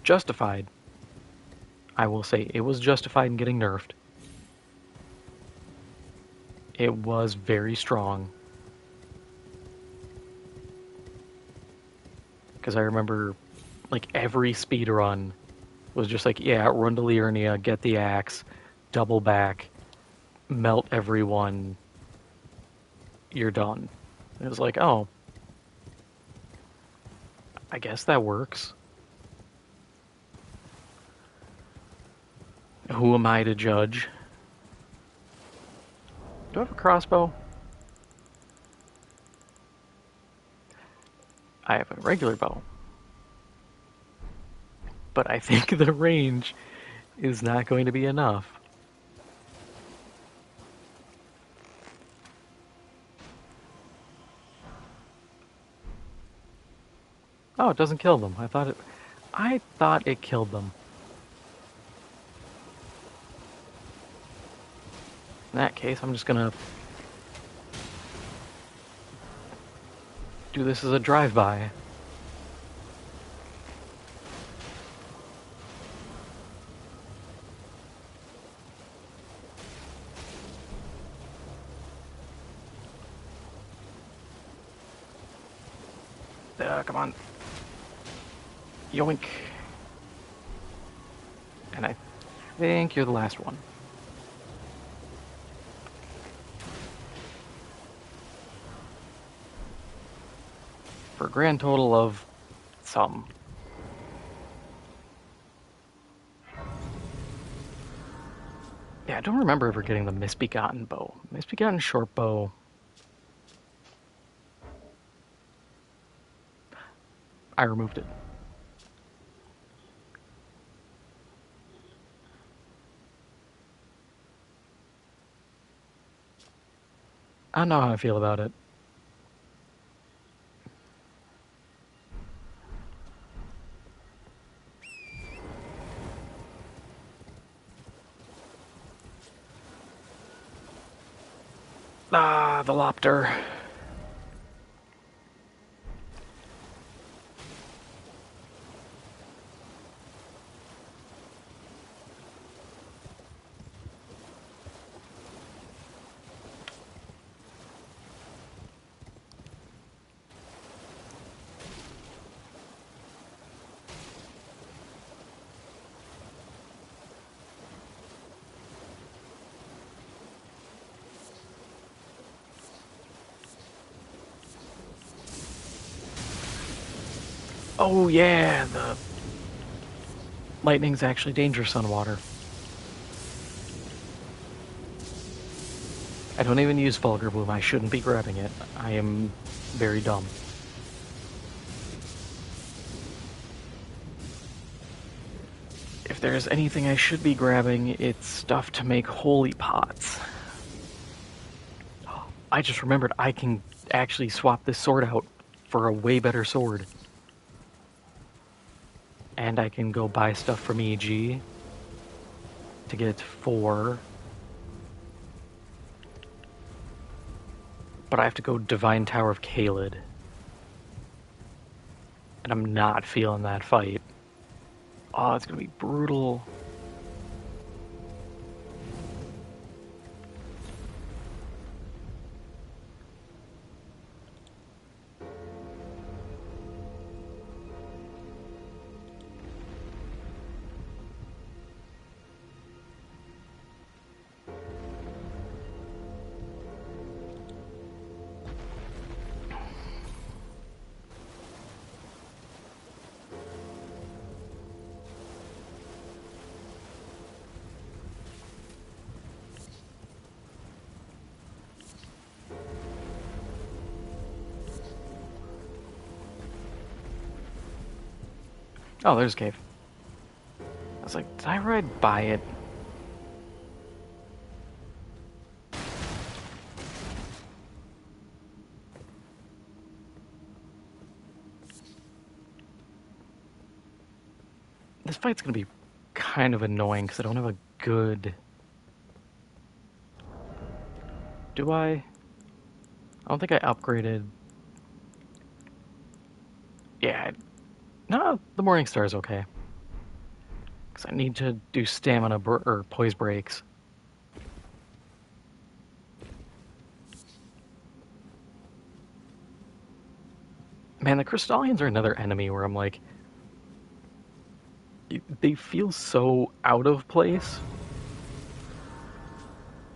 Justified. I will say it was justified in getting nerfed. It was very strong. Because I remember, like, every speed run was just like, yeah, run to Liurnia, get the axe, double back, melt everyone, you're done. It was like, oh, I guess that works. Who am I to judge? Do I have a crossbow? I have a regular bow. But I think the range is not going to be enough. Oh, it doesn't kill them. I thought it killed them. In that case, I'm just gonna do this as a drive-by. Come on. Yoink. And I think you're the last one. For a grand total of some. Yeah, I don't remember ever getting the Misbegotten bow. Misbegotten short bow. I removed it. I don't know how I feel about it. Ah, the Lopter. Oh yeah, the lightning's actually dangerous on water. I don't even use Fulgur Bloom. I shouldn't be grabbing it. I am very dumb. If there's anything I should be grabbing, it's stuff to make holy pots. I just remembered I can actually swap this sword out for a way better sword. And I can go buy stuff from EG to get 4. But I have to go Divine Tower of Kaled. And I'm not feeling that fight. Oh, it's gonna be brutal. Oh, there's a cave. I was like, did I ride by it? This fight's gonna be kind of annoying because I don't have a good... Do I? I don't think I upgraded... Yeah, no, the Morning Star is okay. Because I need to do stamina or poise breaks. Man, the Crystallians are another enemy where I'm like... They feel so out of place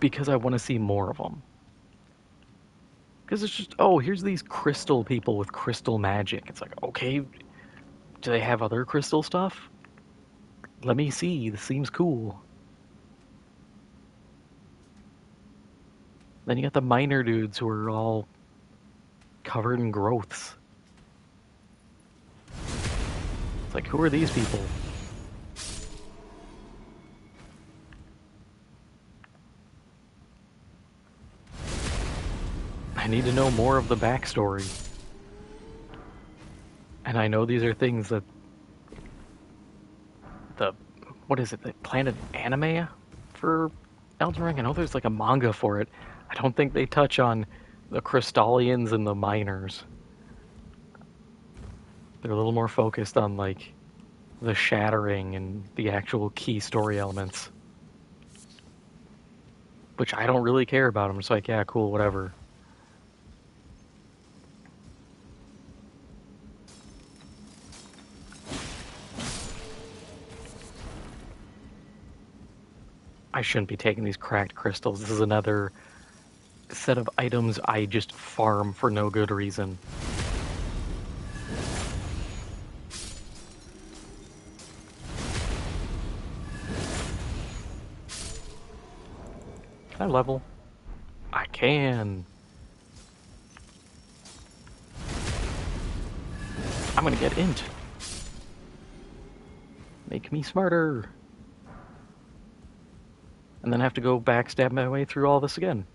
because I want to see more of them. Because it's just, oh, here's these crystal people with crystal magic. It's like, okay, do they have other crystal stuff? Let me see. This seems cool. Then you got the miner dudes who are all covered in growths. It's like, who are these people? I need to know more of the backstory. And I know these are things that the... What is it? The Planet Anime for Elden Ring? I know there's like a manga for it. I don't think they touch on the Crystallians and the miners. They're a little more focused on like the shattering and the actual key story elements. Which I don't really care about. I'm just like, yeah, cool, whatever. I shouldn't be taking these cracked crystals. This is another set of items I just farm for no good reason. Can I level? I can. I'm gonna get int. Make me smarter. And then have to go backstab my way through all this again.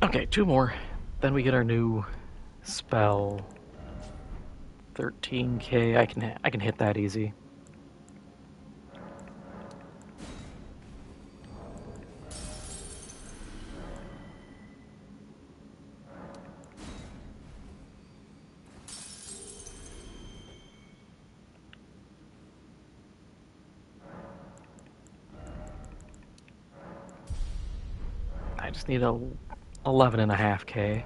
Okay, 2 more. Then we get our new spell. 13k. I can hit that easy. I just need a 11.5k.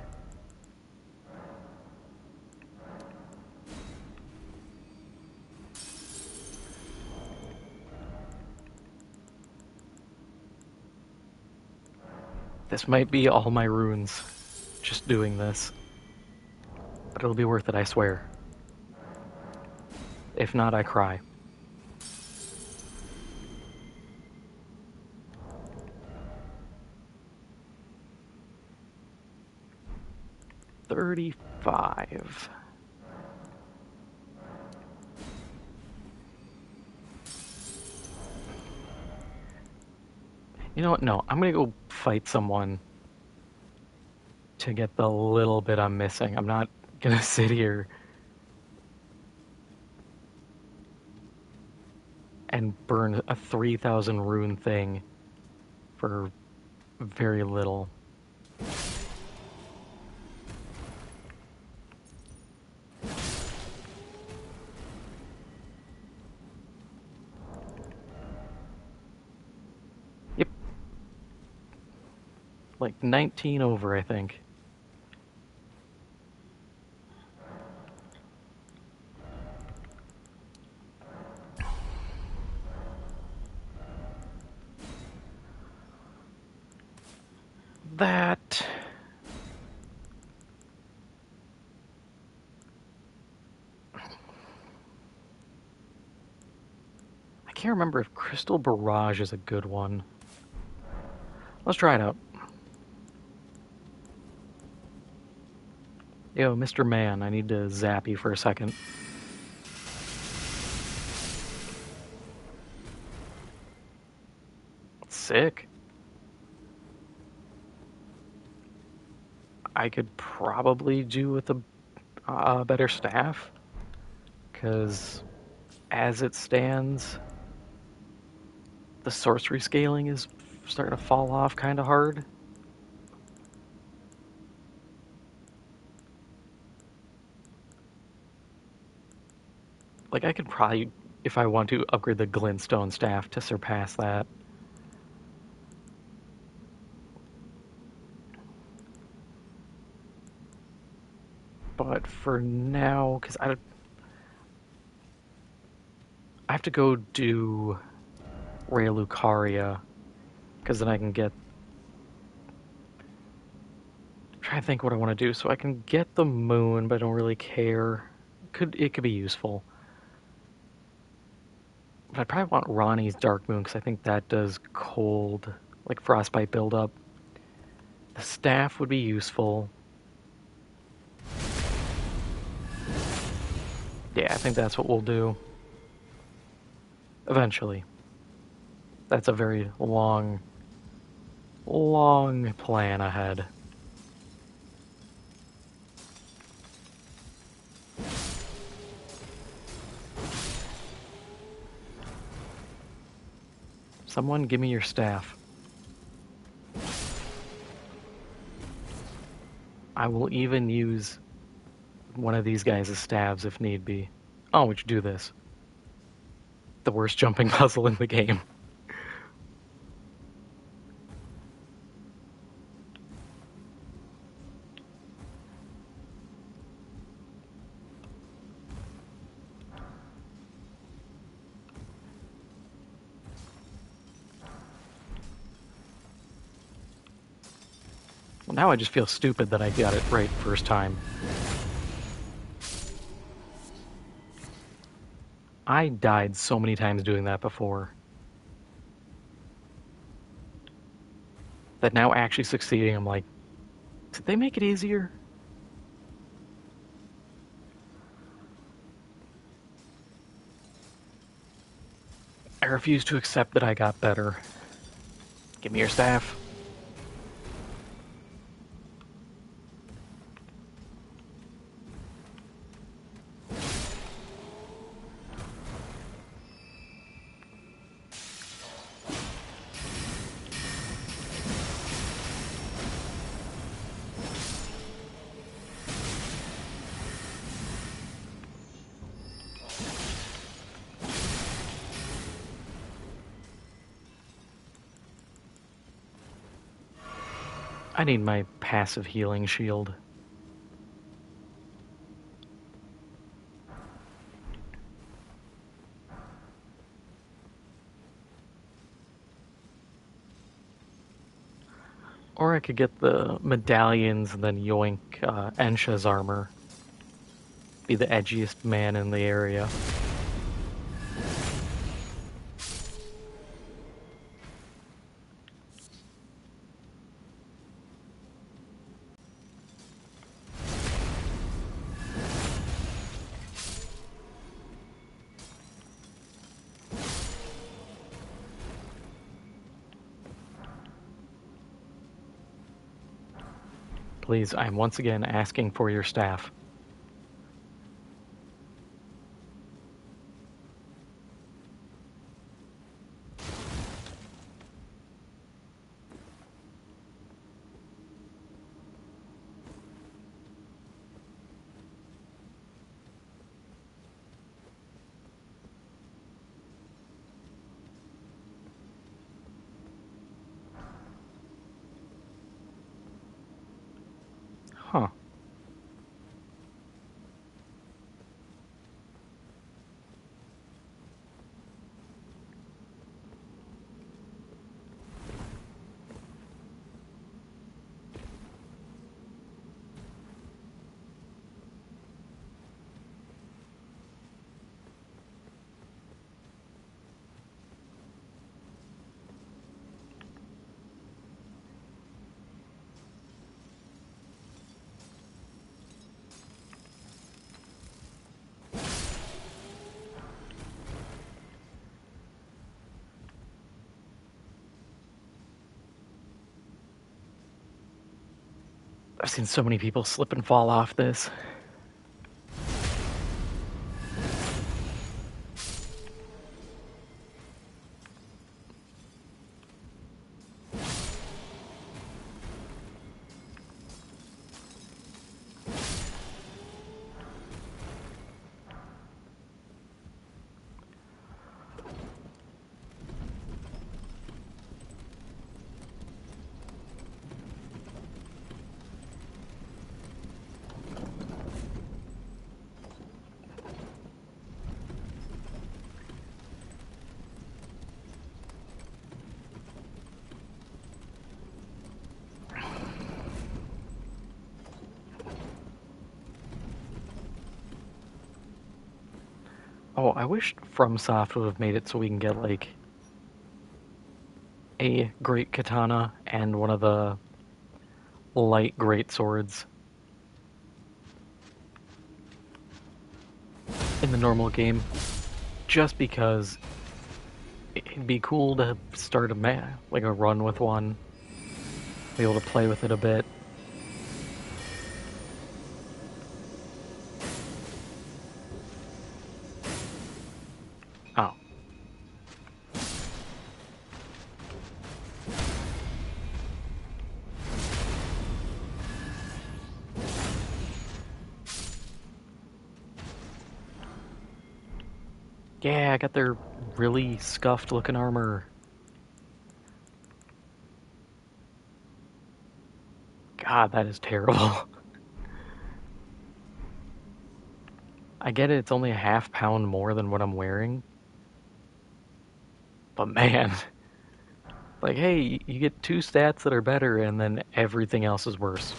This might be all my runes, just doing this. But it'll be worth it, I swear. If not, I cry. $35. You know what? No, I'm gonna go fight someone to get the little bit I'm missing. I'm not gonna sit here and burn a 3,000 rune thing for very little. Yep. Like 19 over, I think. That... I can't remember if Crystal Barrage is a good one. Let's try it out. Yo, Mr. Man, I need to zap you for a second. sick. I could probably do with a better staff, because as it stands, the sorcery scaling is starting to fall off kind of hard. Like, I could probably, if I want to, upgrade the glintstone staff to surpass that. But for now, because I have to go do Rhea Lucaria, because then I can get. Try to think what I want to do. So I can get the moon, but I don't really care. It could be useful. But I probably want Ronnie's Dark Moon because I think that does cold, like frostbite buildup. The staff would be useful. Yeah, I think that's what we'll do. Eventually. That's a very long, long plan ahead. Someone give me your staff. I will even use one of these guys as staves if need be. Oh, we should do this. The worst jumping puzzle in the game. Well, now I just feel stupid that I got it right first time. I died so many times doing that before. That now actually succeeding, I'm like, did they make it easier? I refuse to accept that I got better. Give me your staff. I need my passive healing shield. Or I could get the medallions and then yoink Ensha's armor. Be the edgiest man in the area. Please, I'm once again asking for your staff. Huh. I've seen so many people slip and fall off this. Oh, I wish FromSoft would have made it so we can get, like, a great katana and one of the light great swords in the normal game. Just because it'd be cool to start like a run with one, be able to play with it a bit. Oh. Yeah, I got their really scuffed looking armor. God, that is terrible. I get it, it's only a half pound more than what I'm wearing. But man, like, hey, you get two stats that are better and then everything else is worse.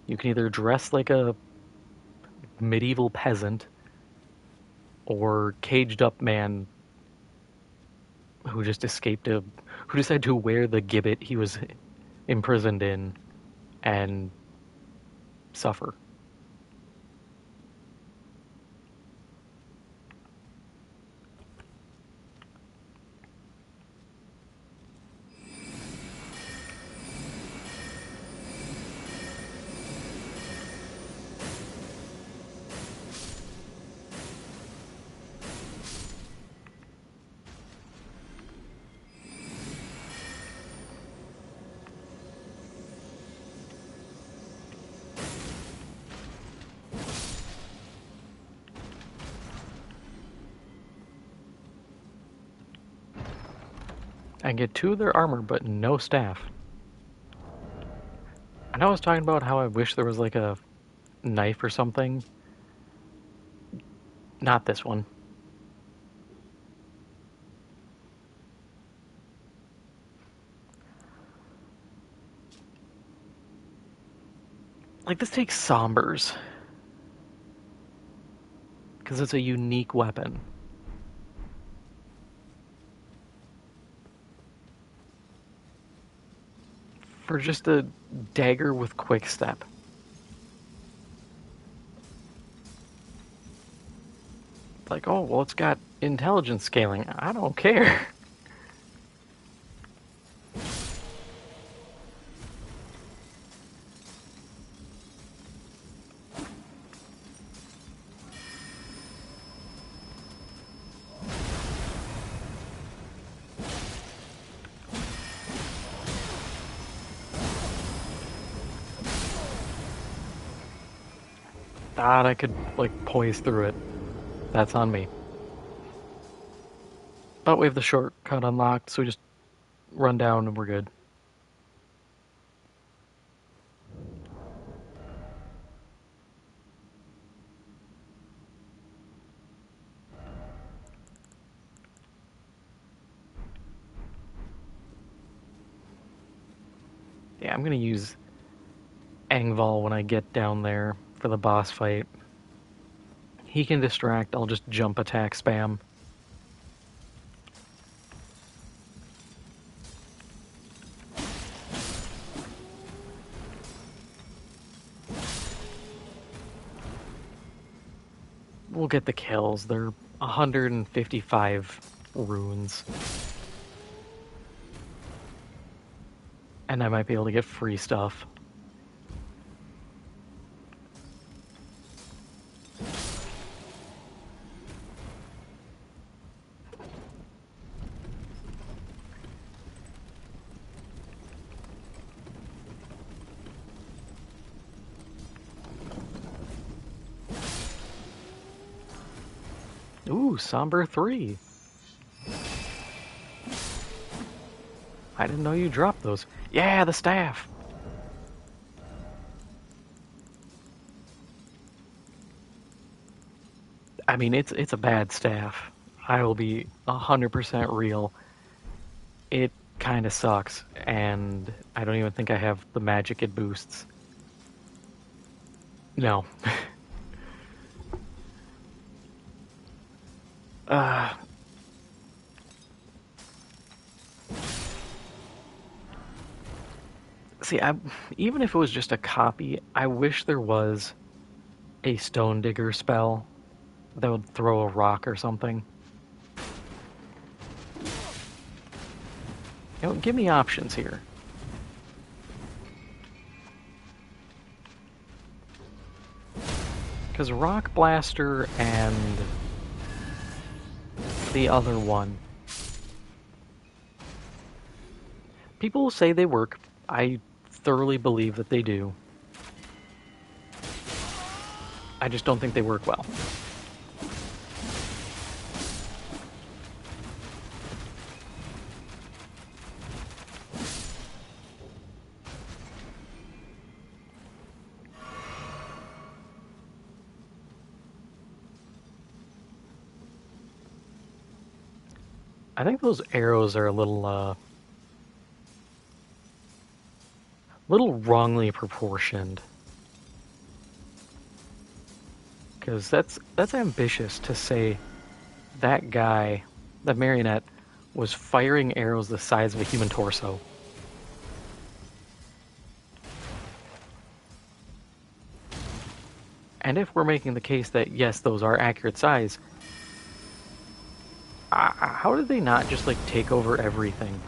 You can either dress like a medieval peasant or caged up man who just escaped who decided to wear the gibbet he was imprisoned in and suffer. I get two of their armor, but no staff. I know I was talking about how I wish there was like a knife or something. Not this one. Like, this takes sombers. Because it's a unique weapon. For just a dagger with quick step. Like, oh, well, it's got intelligence scaling. I don't care. Thought I could, like, poise through it. That's on me. But we have the shortcut unlocked, so we just run down and we're good. Yeah, I'm gonna use Engval when I get down there for the boss fight. He can distract, I'll just jump attack spam. We'll get the kills. They're 155 runes. And I might be able to get free stuff. Ooh, Somber 3. I didn't know you dropped those. Yeah, the staff. I mean, it's a bad staff. I will be 100% real. It kind of sucks, and I don't even think I have the magic it boosts. No. uh, see, even if it was just a copy, I wish there was a Stone Digger spell that would throw a rock or something. You know, give me options here. Because Rock Blaster and the other one, people say they work. I thoroughly believe that they do. I just don't think they work well. I think those arrows are a little wrongly proportioned. Because that's ambitious to say that guy, that marionette, was firing arrows the size of a human torso. And if we're making the case that, yes, those are accurate size, how did they not just, like, take over everything?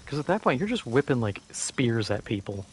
Because at that point, you're just whipping, like, spears at people.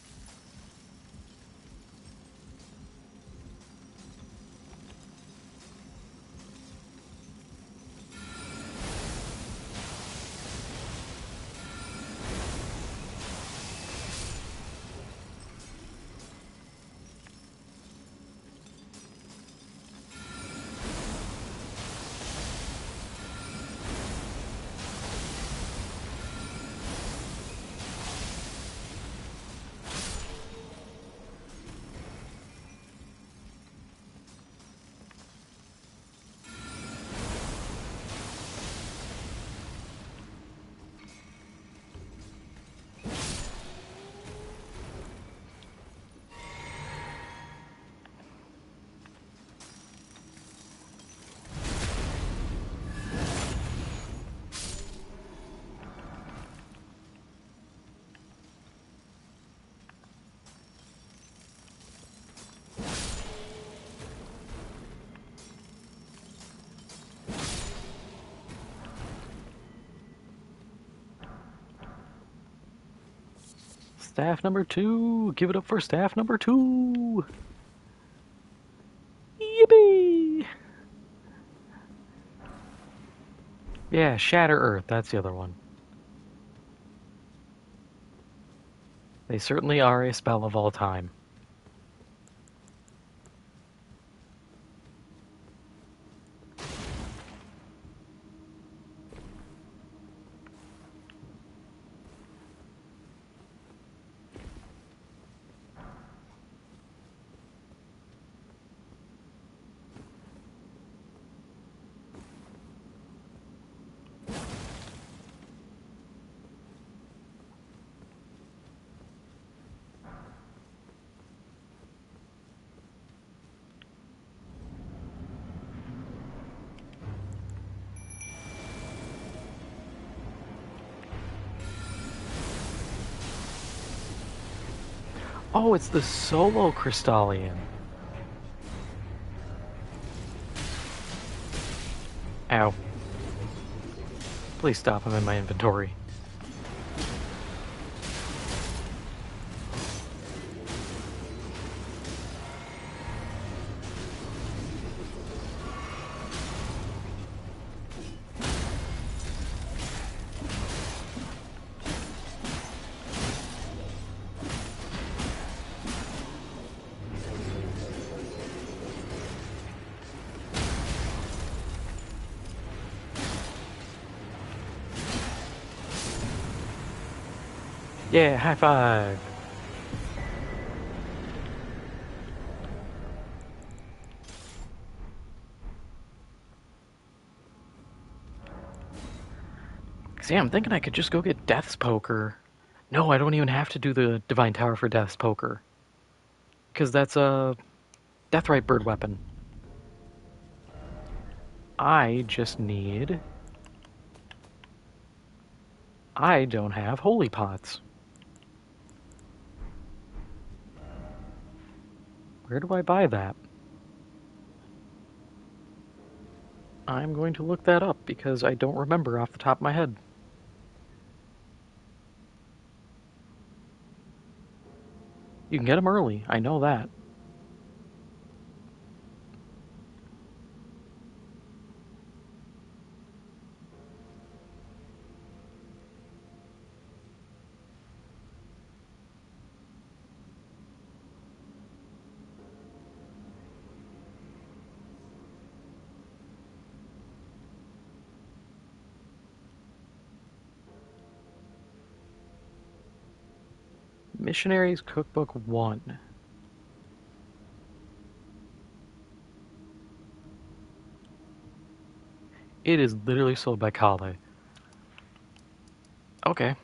Staff number 2! Give it up for staff number 2! Yippee! Yeah, Shatter Earth, that's the other one. They certainly are a spell of all time. Oh, it's the solo Crystallian. Ow. Please stop, I'm in my inventory. Yeah, high five! See, I'm thinking I could just go get Death's Poker. No, I don't even have to do the Divine Tower for Death's Poker. Because that's a Deathrite Bird weapon. I just need... I don't have Holy Pots. Where do I buy that? I'm going to look that up because I don't remember off the top of my head. You can get them early, I know that. Missionaries Cookbook 1. It is literally sold by Kale. Okay.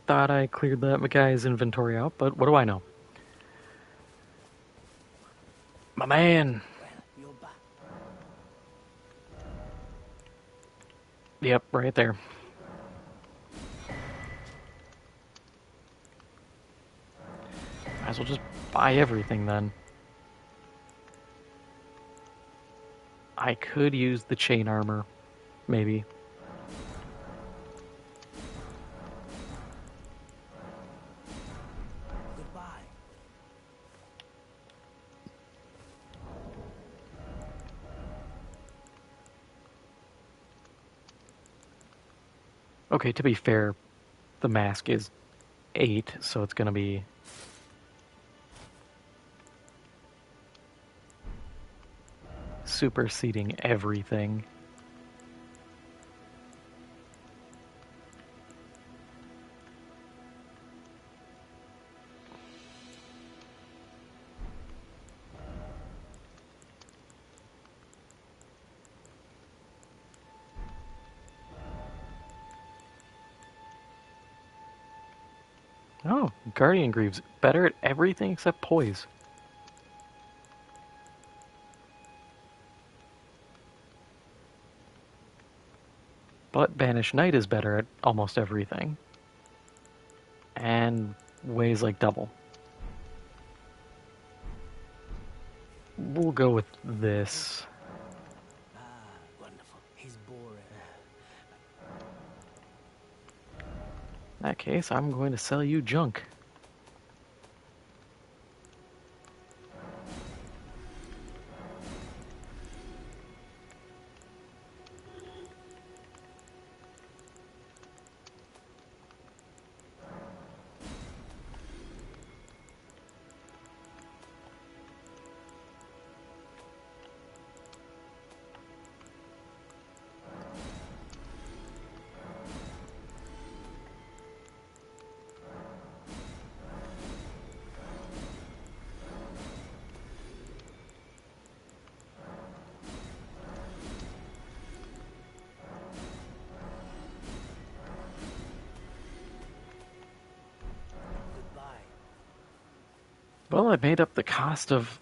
Thought I cleared that guy's inventory out, but what do I know? My man! Well, you're back. Yep, right there. Might as well just buy everything then. I could use the chain armor, maybe. Goodbye. Okay, to be fair, the mask is 8, so it's gonna be... superseding everything. Oh, Guardian Greaves. Better at everything except poise. But Banished Knight is better at almost everything. And weighs like double. We'll go with this. Ah, wonderful. He's boring. In that case, I'm going to sell you junk. Goodbye. Well, I made up the cost of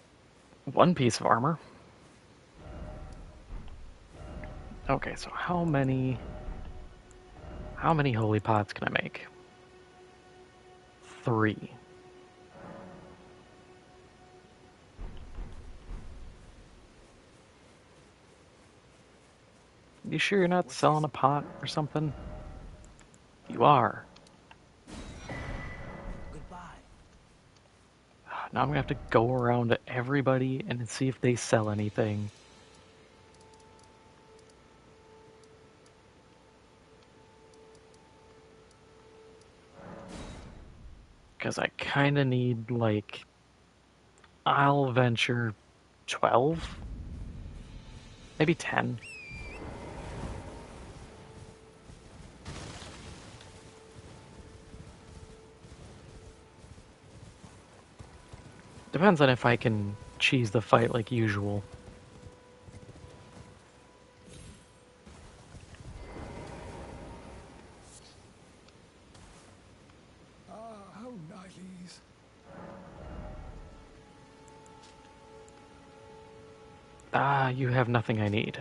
One piece of armor. Okay, so how many holy pots can I make? 3. You sure you're not selling a pot or something? You are. Goodbye. Now I'm gonna have to go around to everybody and see if they sell anything. Because I kind of need, like, I'll venture 12? Maybe 10. Depends on if I can cheese the fight like usual. How nice. Ah, you have nothing I need.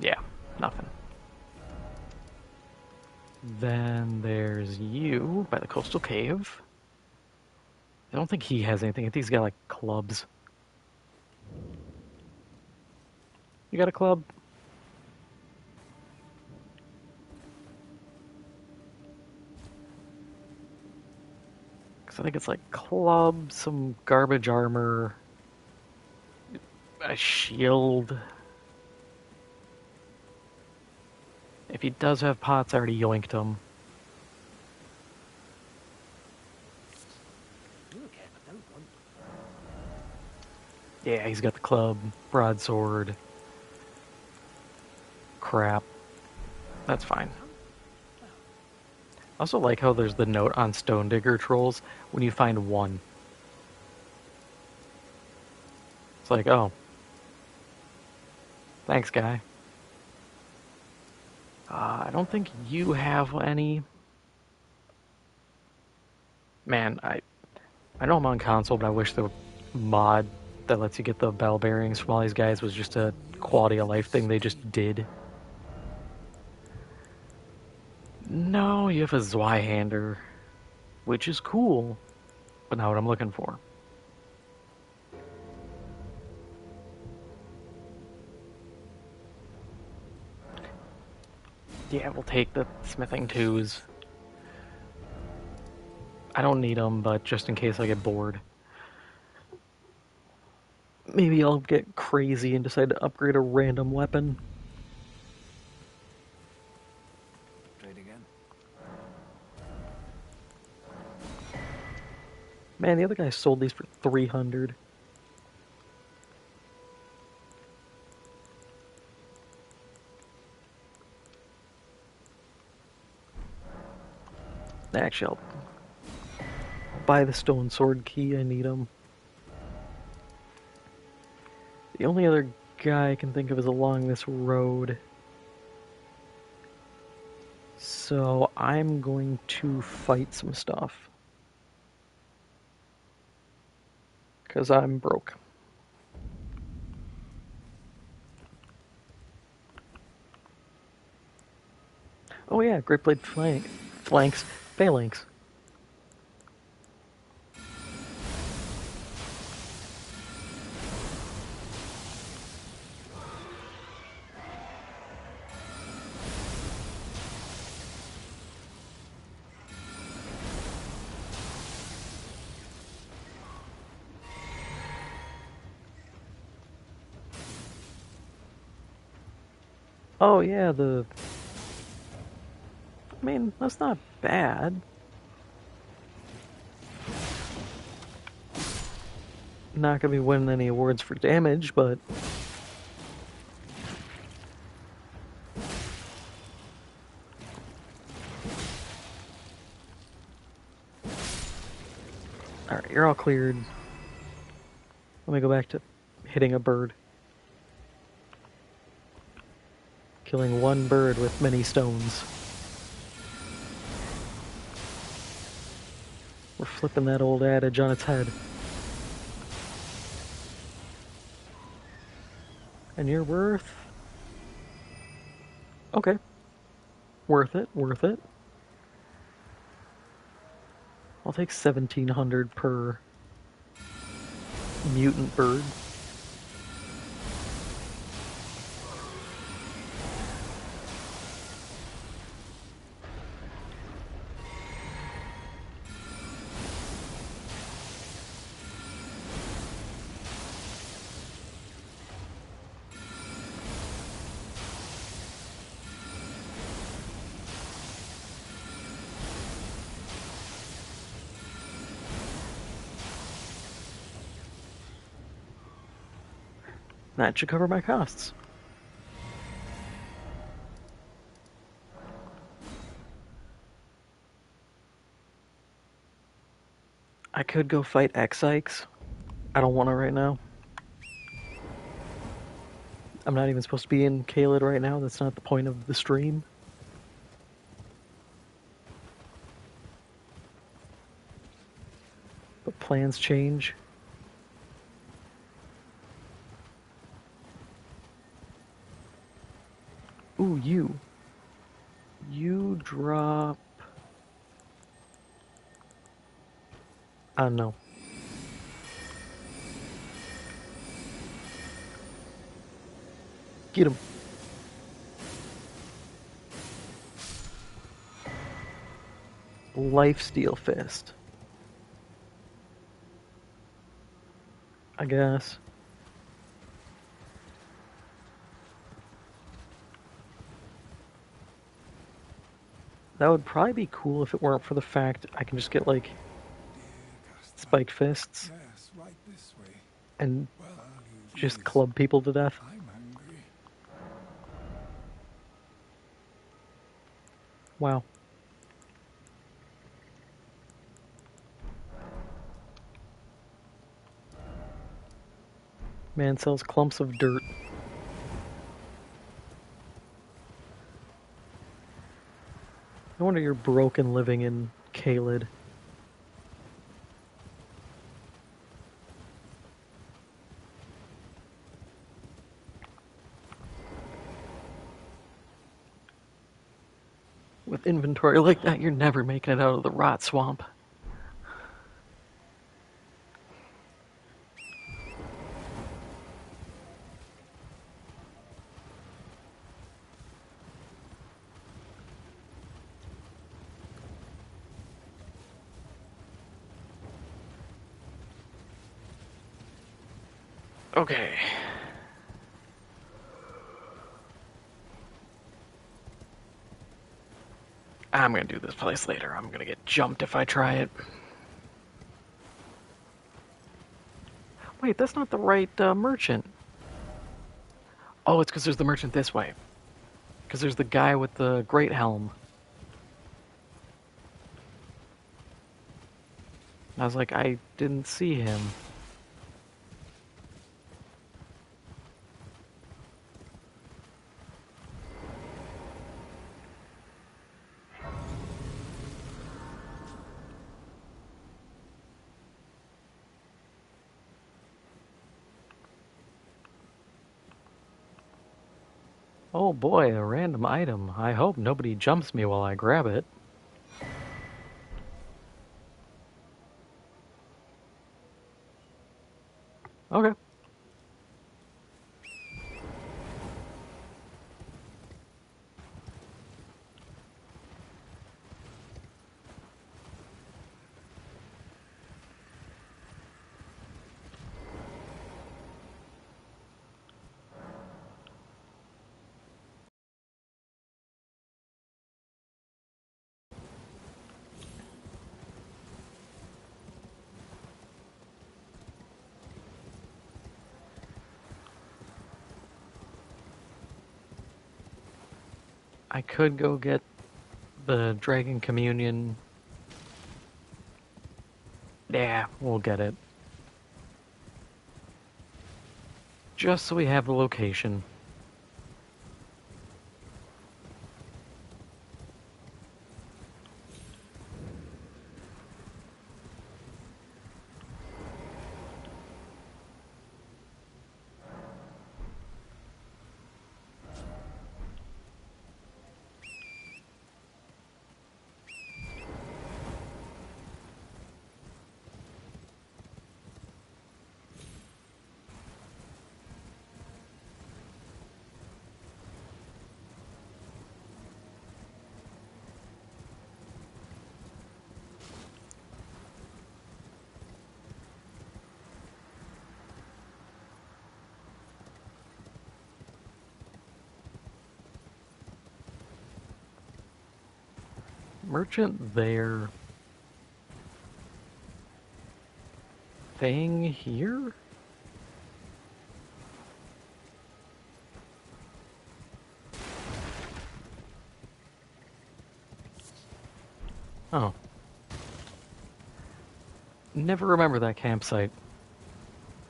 Yeah, nothing. Then there's you by the coastal cave. I don't think he has anything. I think he's got, like, clubs. You got a club? Because I think it's, like, club, some garbage armor, a shield. If he does have pots, I already yoinked them. Yeah, he's got the club, broadsword, crap. That's fine. I also like how there's the note on Stone Digger trolls when you find one. It's like, oh, thanks, guy. I don't think you have any. Man, I know I'm on console, but I wish the mod that lets you get the bell bearings from all these guys was just a quality of life thing they just did. No, you have a Zweihander, which is cool, but not what I'm looking for. Yeah, we'll take the smithing twos. I don't need them, but just in case I get bored. Maybe I'll get crazy and decide to upgrade a random weapon. Trade again. Man, the other guy sold these for 300. Actually, I'll buy the stone sword key. I need them. The only other guy I can think of is along this road. So I'm going to fight some stuff. Because I'm broke. Oh yeah, Great Blade Flanks. Phalanx. Oh yeah, I mean, that's not bad. Not gonna be winning any awards for damage, but... Alright, you're all cleared. Let me go back to hitting a bird. Killing one bird with many stones. We're flipping that old adage on its head. And you're worth... Okay. Worth it, worth it. I'll take 1,700 per mutant bird. That should cover my costs. I could go fight X-Ikes. I don't want to right now. I'm not even supposed to be in Caelid right now. That's not the point of the stream. But plans change. Ooh, you. You drop... no. Get him. Lifesteal Fist. I guess. That would probably be cool if it weren't for the fact I can just get, like, spike fists Yes, right this way. and Well, just please. club people to death. I'm hungry. Wow. Man sells clumps of dirt. No wonder you're broken living in Caelid. With inventory like that, you're never making it out of the rot swamp. Okay. I'm gonna do this place later. I'm gonna get jumped if I try it. Wait, that's not the right merchant. Oh, it's because there's the merchant this way. Because there's the guy with the great helm. I was like, I didn't see him. Oh boy, a random item. I hope nobody jumps me while I grab it. Okay. I could go get the Dragon Communion. Yeah, we'll get it. Just so we have the location. Merchant there. Thing here? Oh. Never remember that campsite.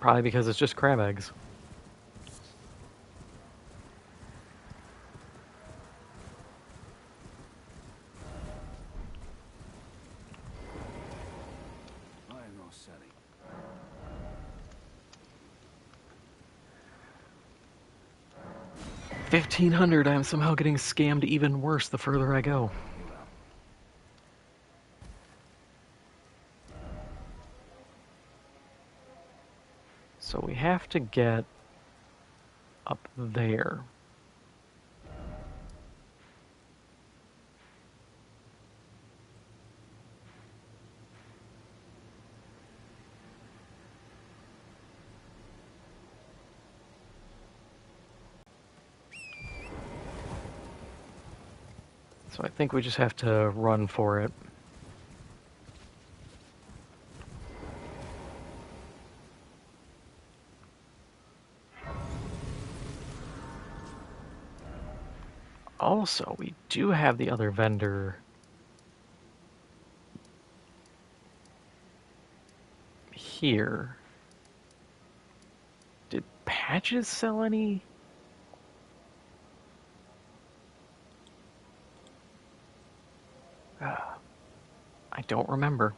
Probably because it's just crab eggs. I am not selling. 1,500, I'm somehow getting scammed even worse the further I go. Pull out. So we have to get up there. So I think we just have to run for it. Also, we do have the other vendor here. Did Patches sell any? I don't remember.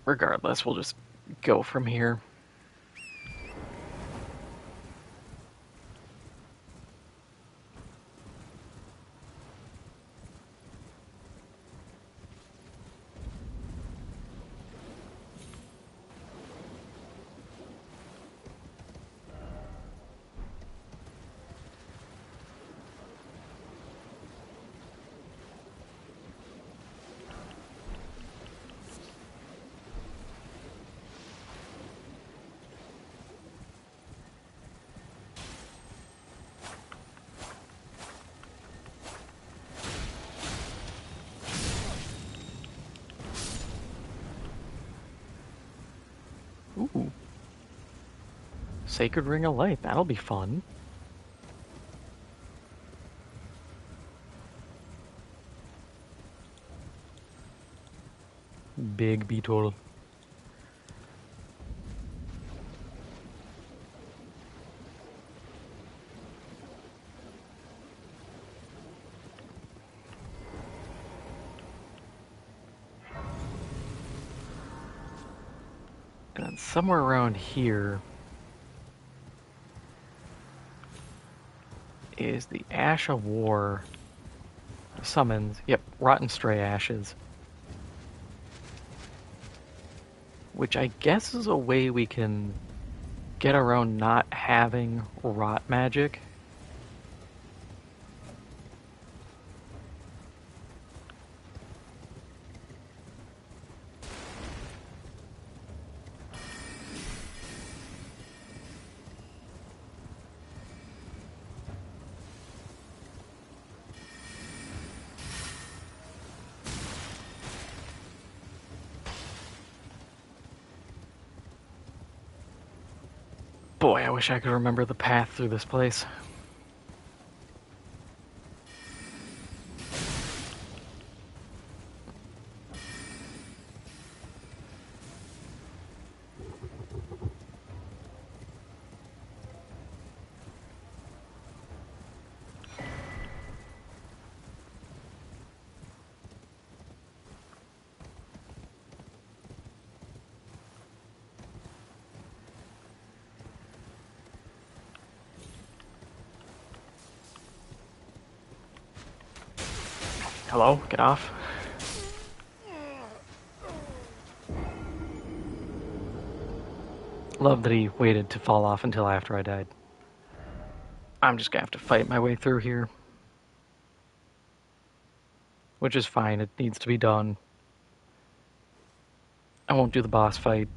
Regardless, we'll just go from here. Ooh. Sacred Ring of Light, that'll be fun. Big beetle. And then somewhere around here is the Ash of War summons. Yep, Rotten Stray Ashes. Which I guess is a way we can get around not having rot magic. Boy, I wish I could remember the path through this place. Hello? Get off. Love that he waited to fall off until after I died. I'm just gonna have to fight my way through here. Which is fine, it needs to be done. I won't do the boss fight.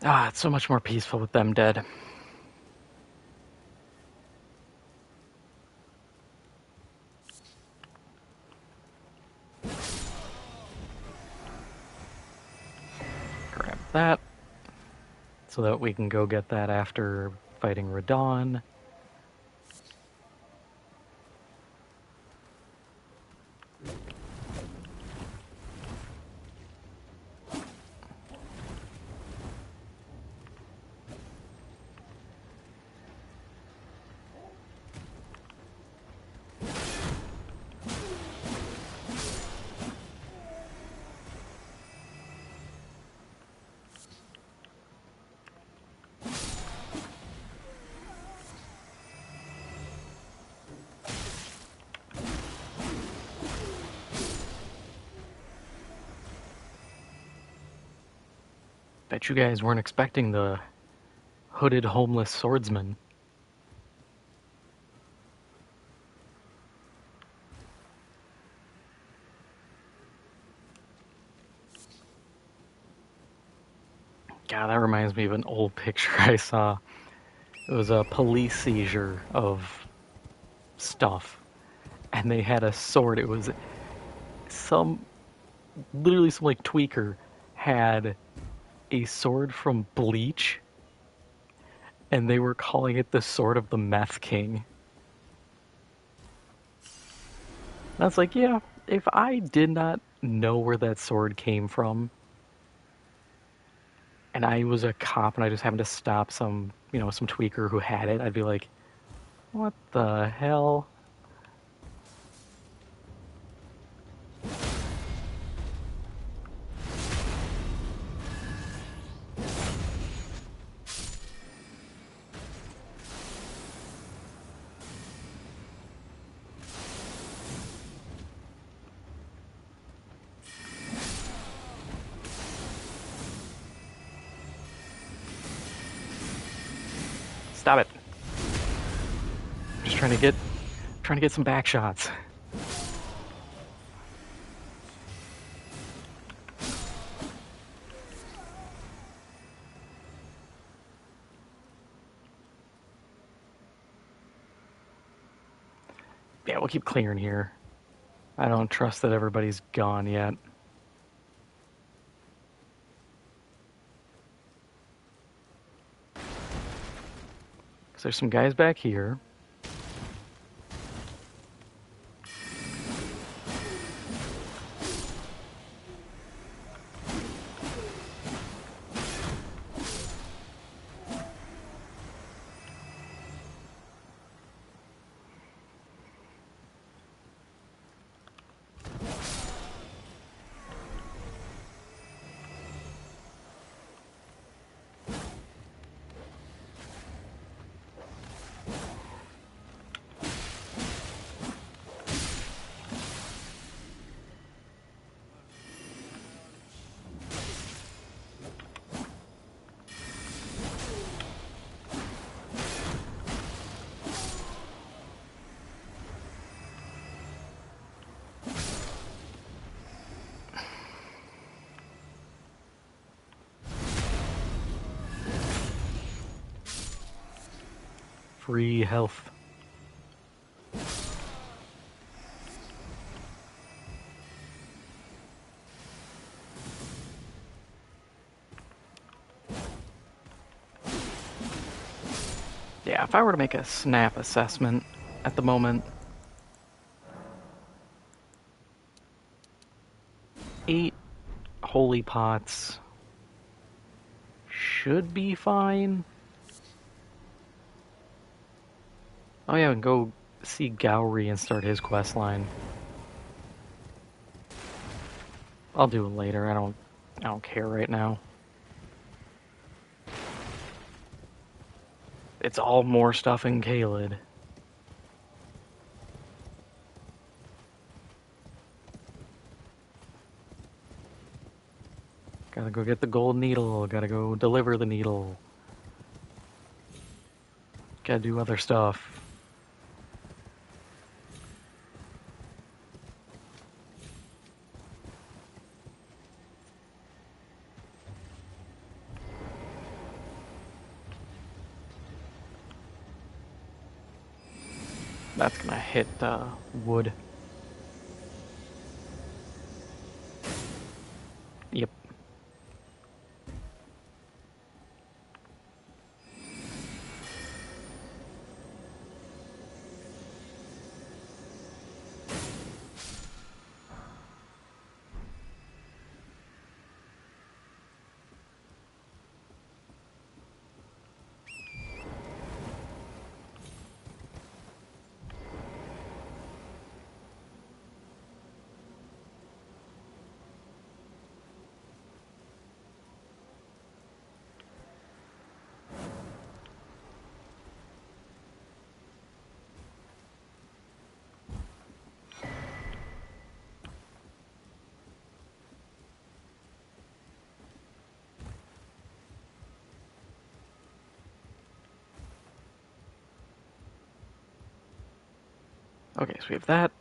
Ah, it's so much more peaceful with them dead. Grab that, so that we can go get that after fighting Radon. Bet you guys weren't expecting the hooded homeless swordsman. God, that reminds me of an old picture I saw. It was a police seizure of stuff, and they had a sword. It was some, literally some like tweaker had a sword from Bleach, and they were calling it the Sword of the Meth King. And I was like, yeah, if I did not know where that sword came from, and I was a cop and I just happened to stop some, some tweaker who had it, I'd be like, what the hell? Stop it. I'm just trying to get some back shots. Yeah, we'll keep clearing here. I don't trust that everybody's gone yet. Because there's some guys back here. Free health. Yeah, if I were to make a snap assessment at the moment, 8 holy pots should be fine. Oh yeah, and go see Gowry and start his quest line. I'll do it later. I don't care right now. It's all more stuff in Caelid. Gotta go get the gold needle. Gotta go deliver the needle. Gotta do other stuff. That's gonna hit wood. Yep. Okay, so we have that.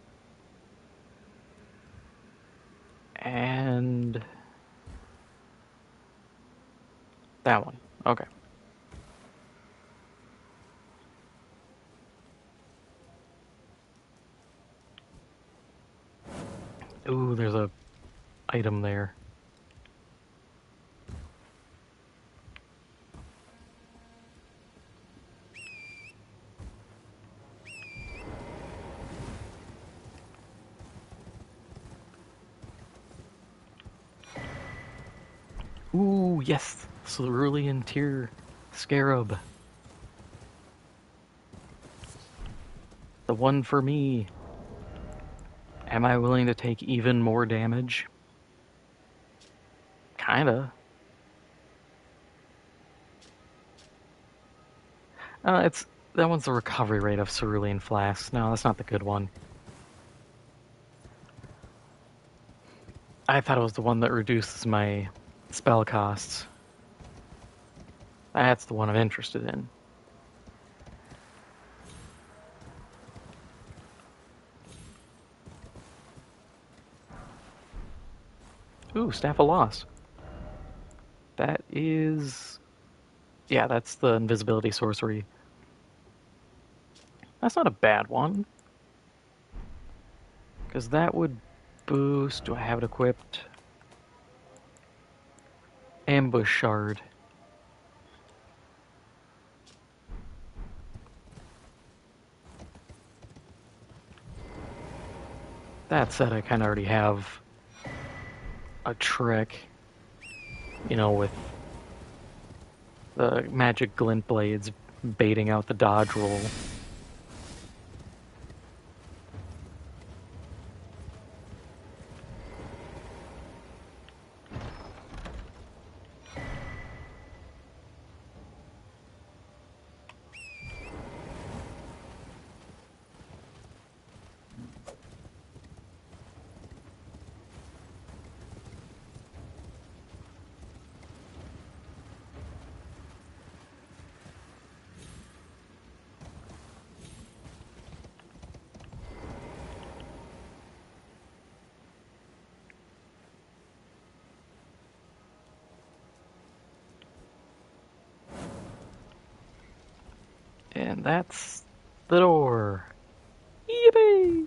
And that one. Okay. Ooh, there's a item there. Ooh, yes! Cerulean Tear Scarab. The one for me. Am I willing to take even more damage? Kinda. It's that one's the recovery rate of Cerulean Flasks. No, that's not the good one. I thought it was the one that reduces my spell costs. That's the one I'm interested in. Ooh, Staff of Loss. That is... Yeah, that's the invisibility sorcery. That's not a bad one. Because that would boost... Do I have it equipped? Ambush Shard. That said, I kind of already have a trick, you know, with the magic glint blades baiting out the dodge roll. And that's the door. Yippee!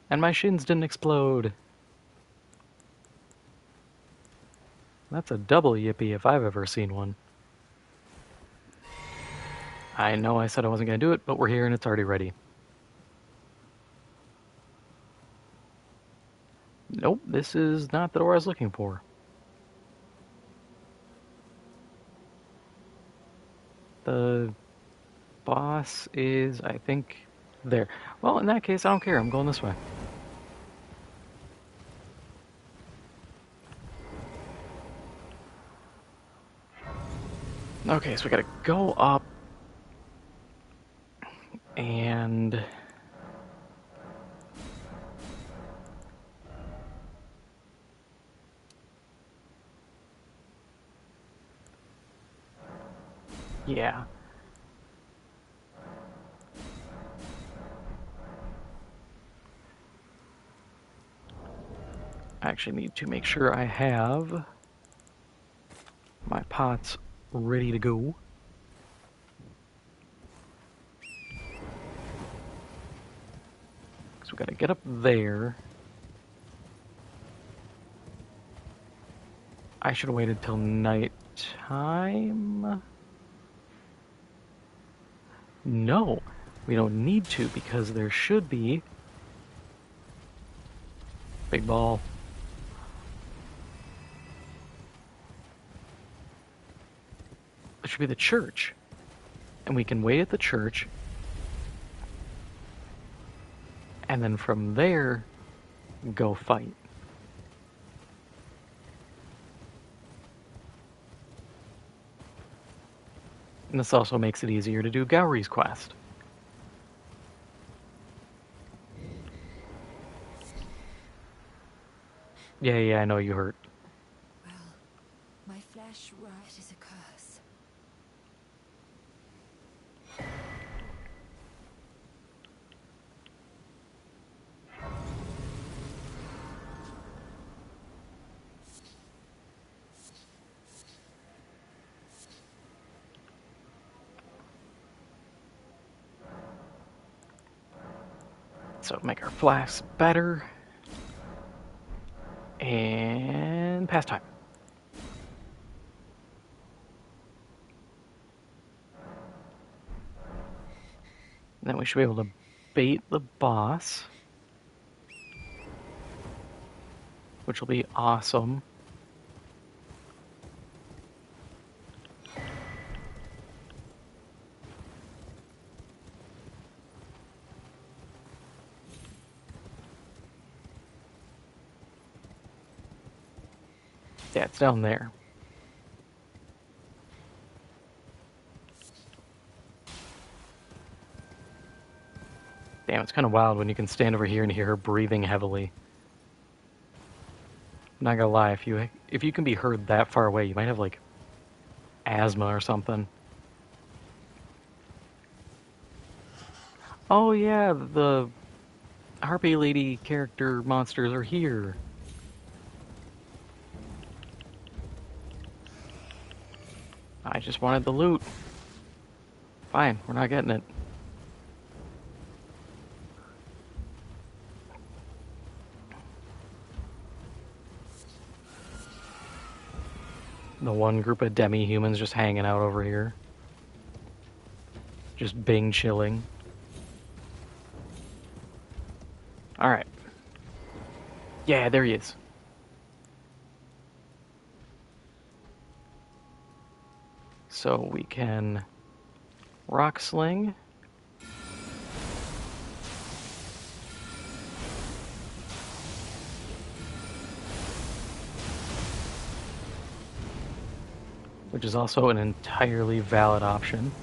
And my shins didn't explode. That's a double yippee if I've ever seen one. I know I said I wasn't going to do it, but we're here and it's already ready. Nope, this is not the door I was looking for. The boss is, I think, there. Well, in that case, I don't care. I'm going this way. Okay, so we gotta go up and... Yeah. I actually need to make sure I have my pots ready to go. So we gotta get up there. I should have waited till night time. No, we don't need to because there should be big ball. It should be the church. And we can wait at the church. And then from there, go fight. And this also makes it easier to do Gowry's quest. Yeah, I know you hurt. Well, my flesh, it is a curse. So make our flasks better. And pastime. Then we should be able to bait the boss, which will be awesome. Yeah, it's down there. Damn, it's kind of wild when you can stand over here and hear her breathing heavily. Not gonna lie, if you can be heard that far away, you might have like asthma or something. Oh yeah, the Harpy Lady character monsters are here. I just wanted the loot. Fine, we're not getting it. The one group of demi-humans just hanging out over here. Just Bing chilling. Alright. Yeah, there he is. So we can rock sling. Which is also an entirely valid option.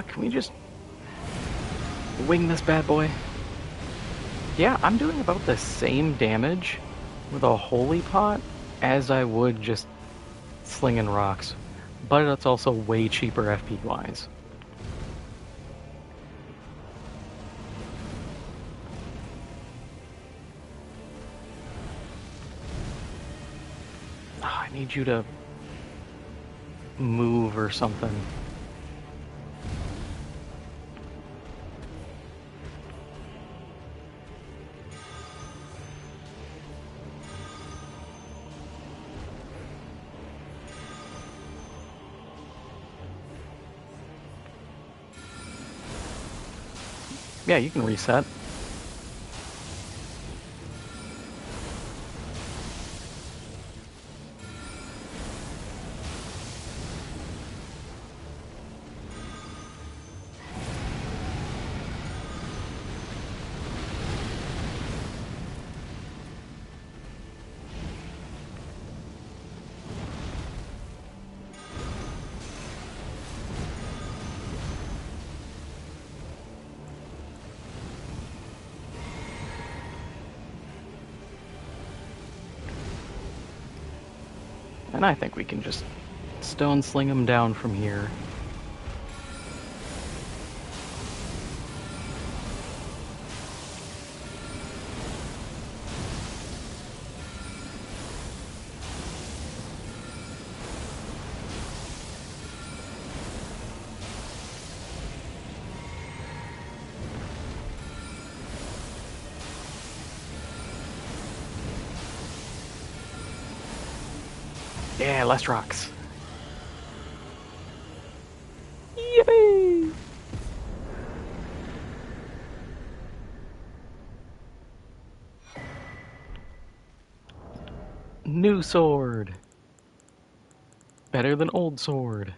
Can we just wing this bad boy? Yeah, I'm doing about the same damage with a holy pot as I would just slinging rocks, but it's also way cheaper FP wise. Oh, I need you to move or something. Yeah, you can reset. And I think we can just stone sling him down from here. Yeah, less rocks. Yippee! New sword. Better than old sword.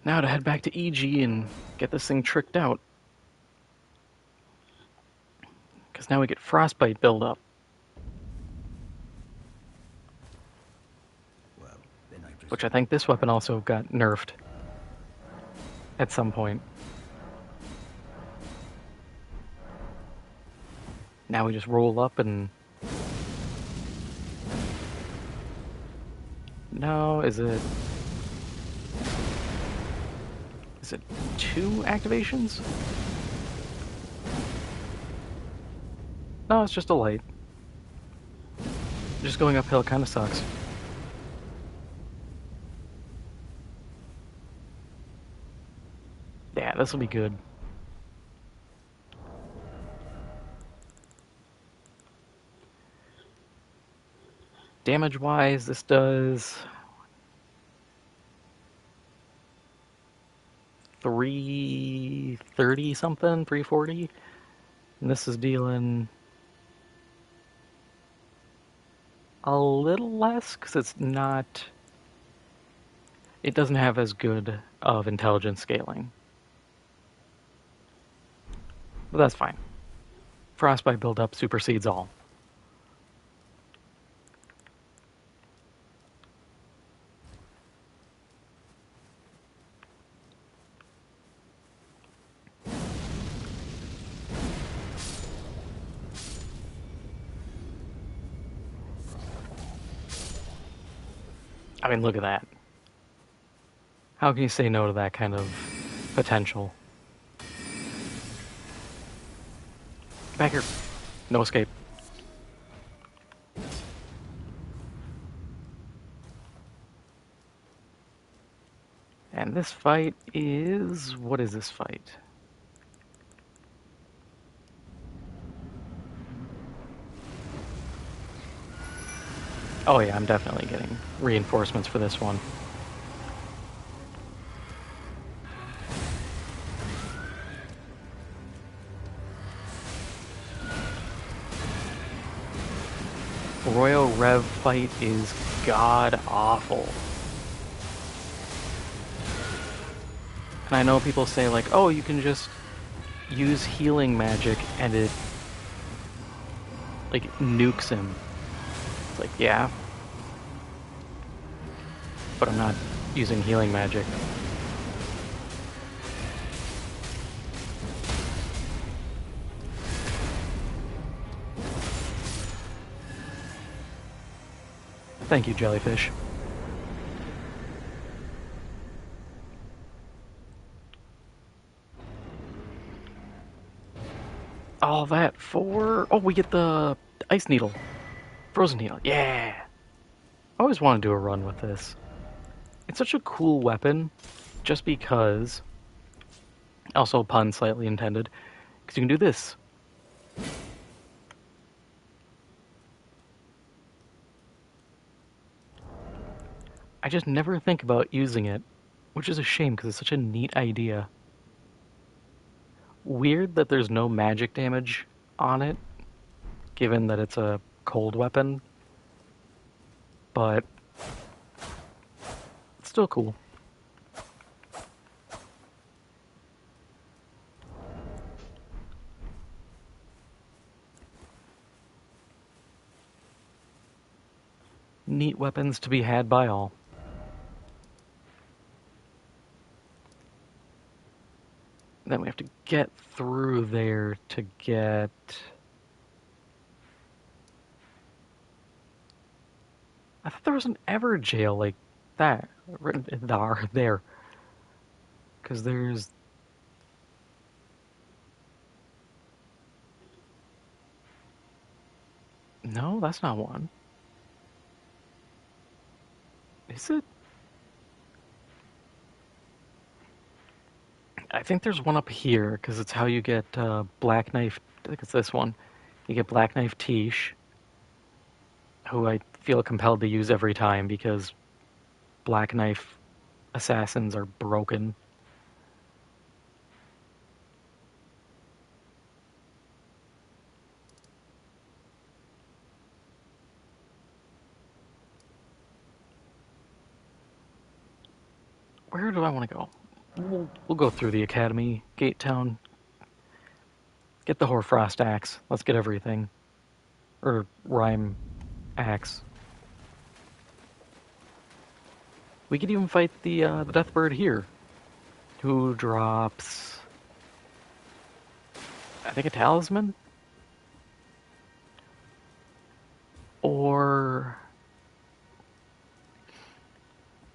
Now to head back to EG and get this thing tricked out. Because now we get frostbite buildup. Well, then I presume. Which I think this weapon also got nerfed. At some point. Now we just roll up and... No, is it... Is it 2 activations? No, it's just a light. Just going uphill kind of sucks. Yeah, this will be good. Damage-wise, this does... 330 something, 340, and this is dealing a little less because it's not. It doesn't have as good of intelligence scaling, but that's fine. Frostbite buildup supersedes all. I mean, look at that. How can you say no to that kind of potential? Back here. No escape. And this fight is... What is this fight? Oh yeah, I'm definitely getting reinforcements for this one. Royal Rev fight is god-awful. And I know people say like, oh, you can just use healing magic and it like nukes him. It's like, yeah. But I'm not using healing magic. Thank you, jellyfish. All that for... Oh, we get the ice needle. Frozen needle. Yeah! I always want to do a run with this. It's such a cool weapon, just because... Also, pun slightly intended. Because you can do this. I just never think about using it, which is a shame because it's such a neat idea. Weird that there's no magic damage on it, given that it's a cold weapon, but it's still cool. Neat weapons to be had by all. Then we have to get get through there to get... I thought there was an ever jail like that. Written there. Because there's... No, that's not one. Is it? I think there's one up here, because it's how you get Black Knife... I think it's this one. You get Black Knife Tish, who I feel compelled to use every time, because Black Knife assassins are broken. Where do I want to go? We'll go through the Academy, Gate Town. Get the Hoarfrost Axe. Let's get everything. Or Rhyme Axe. We could even fight the Deathbird here. Who drops... I think a talisman? Or...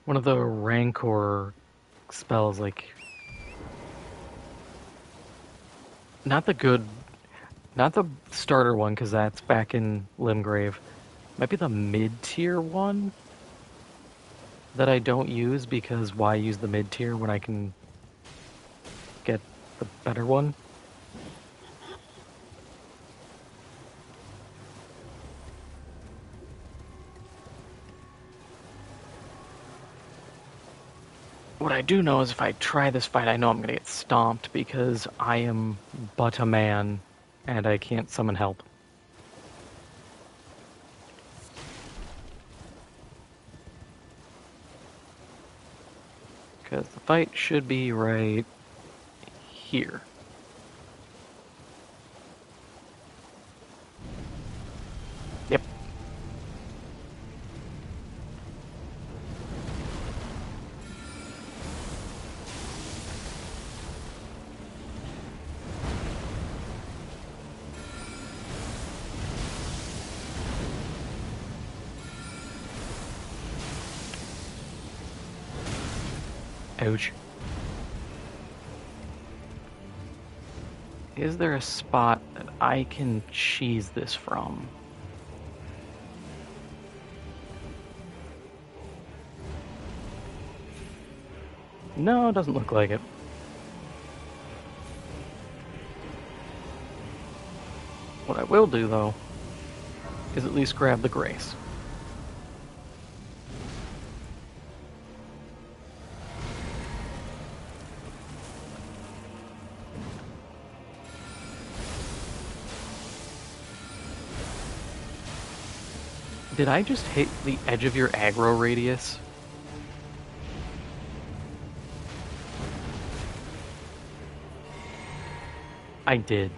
one of the Rancor spells, like... Not the good... Not the starter one, because that's back in Limgrave. Might be the mid-tier one that I don't use, because why use the mid-tier when I can get the better one? What I do know is if I try this fight, I know I'm going to get stomped because I am but a man and I can't summon help. Because the fight should be right here. Yep. Ouch. Is there a spot that I can cheese this from? No, it doesn't look like it. What I will do, though, is at least grab the Grace. Did I just hit the edge of your aggro radius? I did.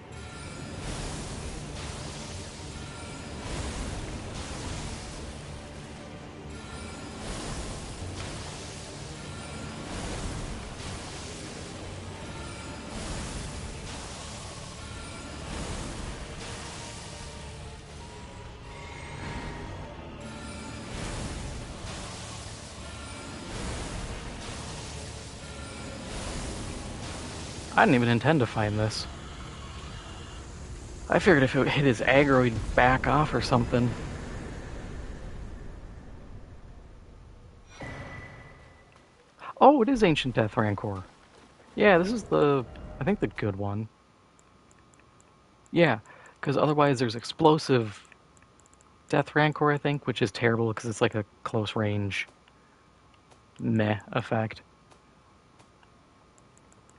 I didn't even intend to find this. I figured if it hit his aggro, he'd back off or something. Oh, it is Ancient Death Rancor. Yeah, this is I think the good one. Yeah, because otherwise there's Explosive Death Rancor, I think, which is terrible because it's like a close range meh effect.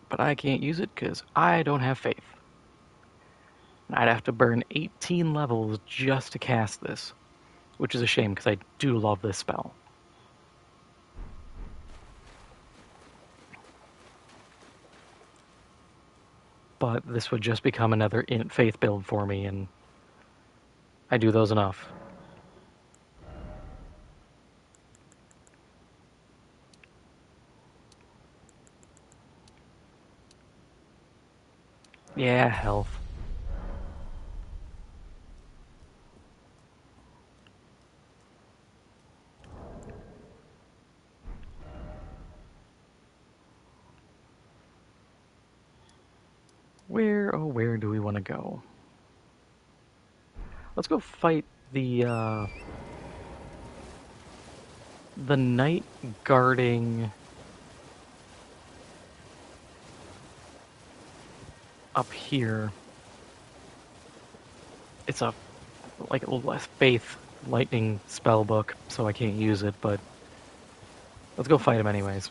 But I can't use it because I don't have faith. I'd have to burn 18 levels just to cast this, which is a shame because I do love this spell. But this would just become another faith build for me, and I do those enough. Yeah, health. Where do we want to go? Let's go fight the knight guarding up here. It's a like a faith lightning spell book, so I can't use it, but let's go fight him anyways.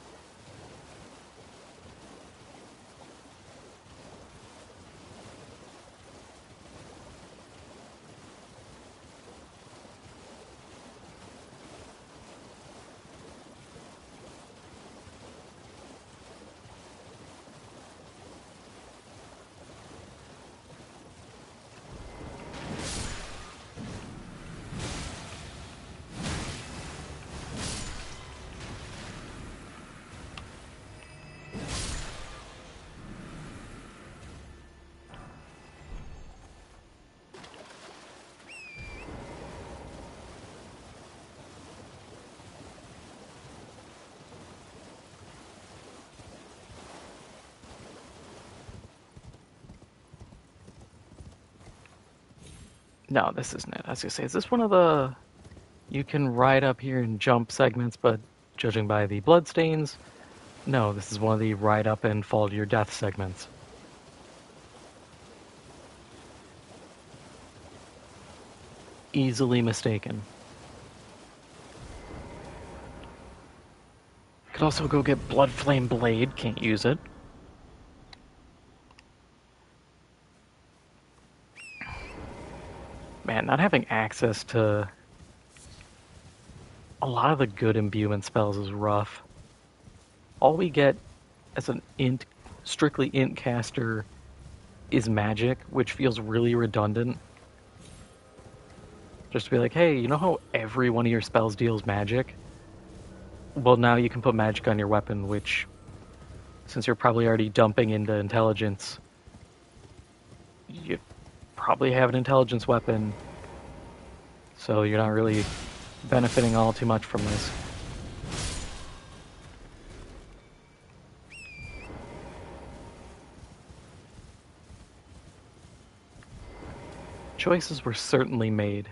No, this isn't it. I was gonna say, is this one of the you can ride up here and jump segments, but judging by the bloodstains, no, this is one of the ride up and fall to your death segments. Easily mistaken. Could also go get Blood Flame Blade, can't use it. Man, not having access to a lot of the good imbuement spells is rough. All we get as an strictly int caster is magic, which feels really redundant. Just to be like, hey, you know how every one of your spells deals magic? Well, now you can put magic on your weapon, which, since you're probably already dumping into intelligence, you probably have an intelligence weapon, so you're not really benefiting all too much from this. Choices were certainly made.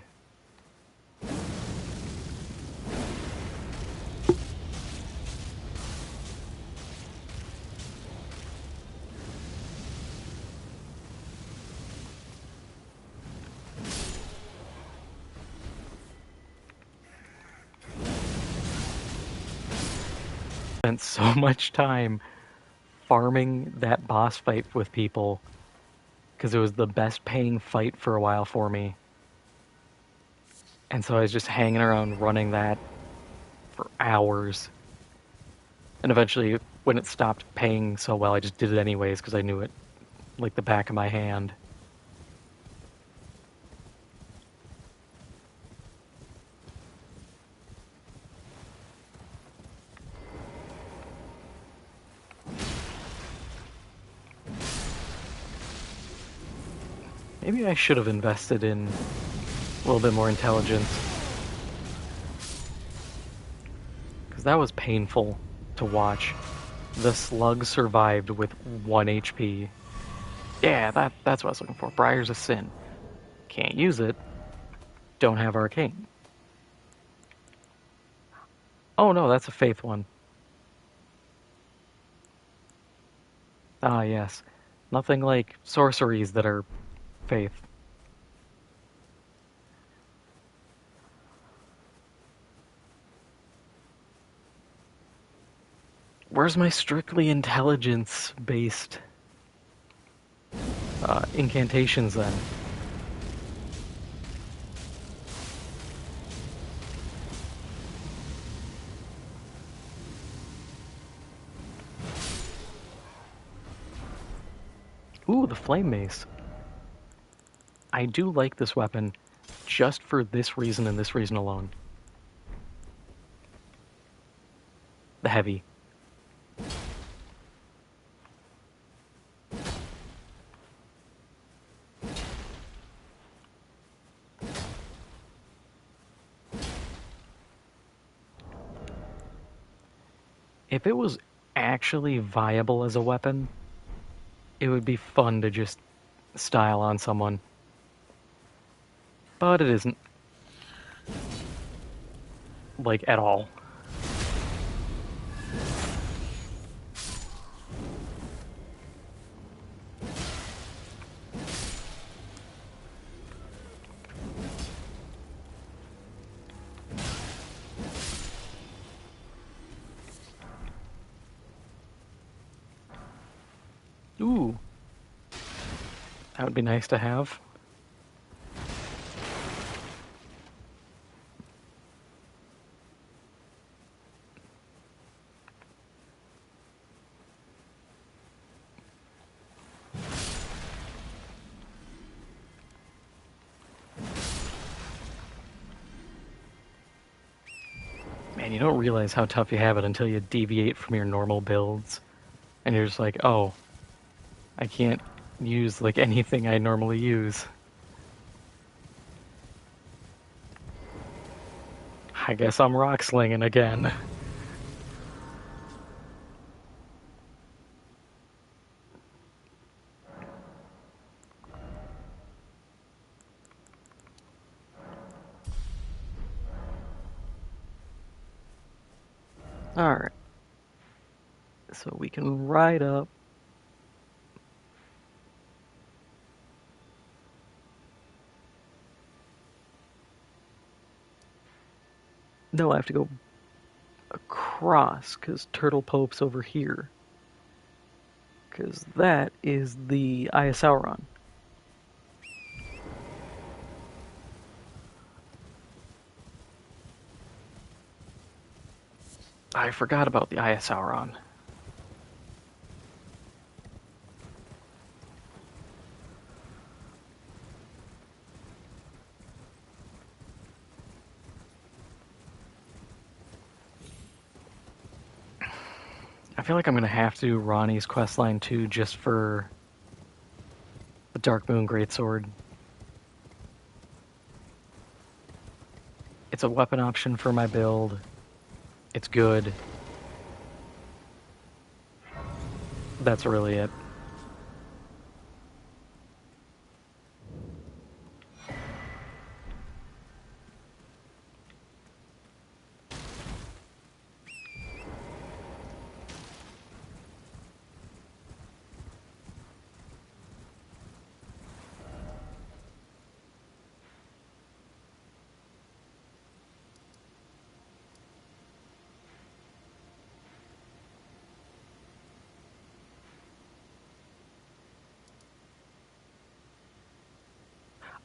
Spent so much time farming that boss fight with people because it was the best paying fight for a while for me. And so I was just hanging around running that for hours. And eventually, when it stopped paying so well, I just did it anyways because I knew it like the back of my hand. Maybe I should have invested in a little bit more intelligence. Because that was painful to watch. The slug survived with 1 HP. Yeah, that's what I was looking for. Briar's a Sin. Can't use it. Don't have Arcane. Oh no, that's a Faith one. Ah, yes. Nothing like sorceries that are Faith. Where's my strictly intelligence-based incantations then? Ooh, the Flame Mace. I do like this weapon just for this reason and this reason alone. The heavy. If it was actually viable as a weapon, it would be fun to just style on someone. But it isn't. Like, at all. Ooh. That would be nice to have. Man, you don't realize how tough you have it until you deviate from your normal builds. And you're just like, oh, I can't use like anything I normally use. I guess I'm rock slinging again. Alright. So we can ride up. No, I have to go across, because Turtle Pope's over here. Because that is the Eye of Sauron. I forgot about the Eye of Sauron. I feel like I'm going to have to do Ronnie's questline too, just for the Dark Moon Greatsword. It's a weapon option for my build. It's good. That's really it.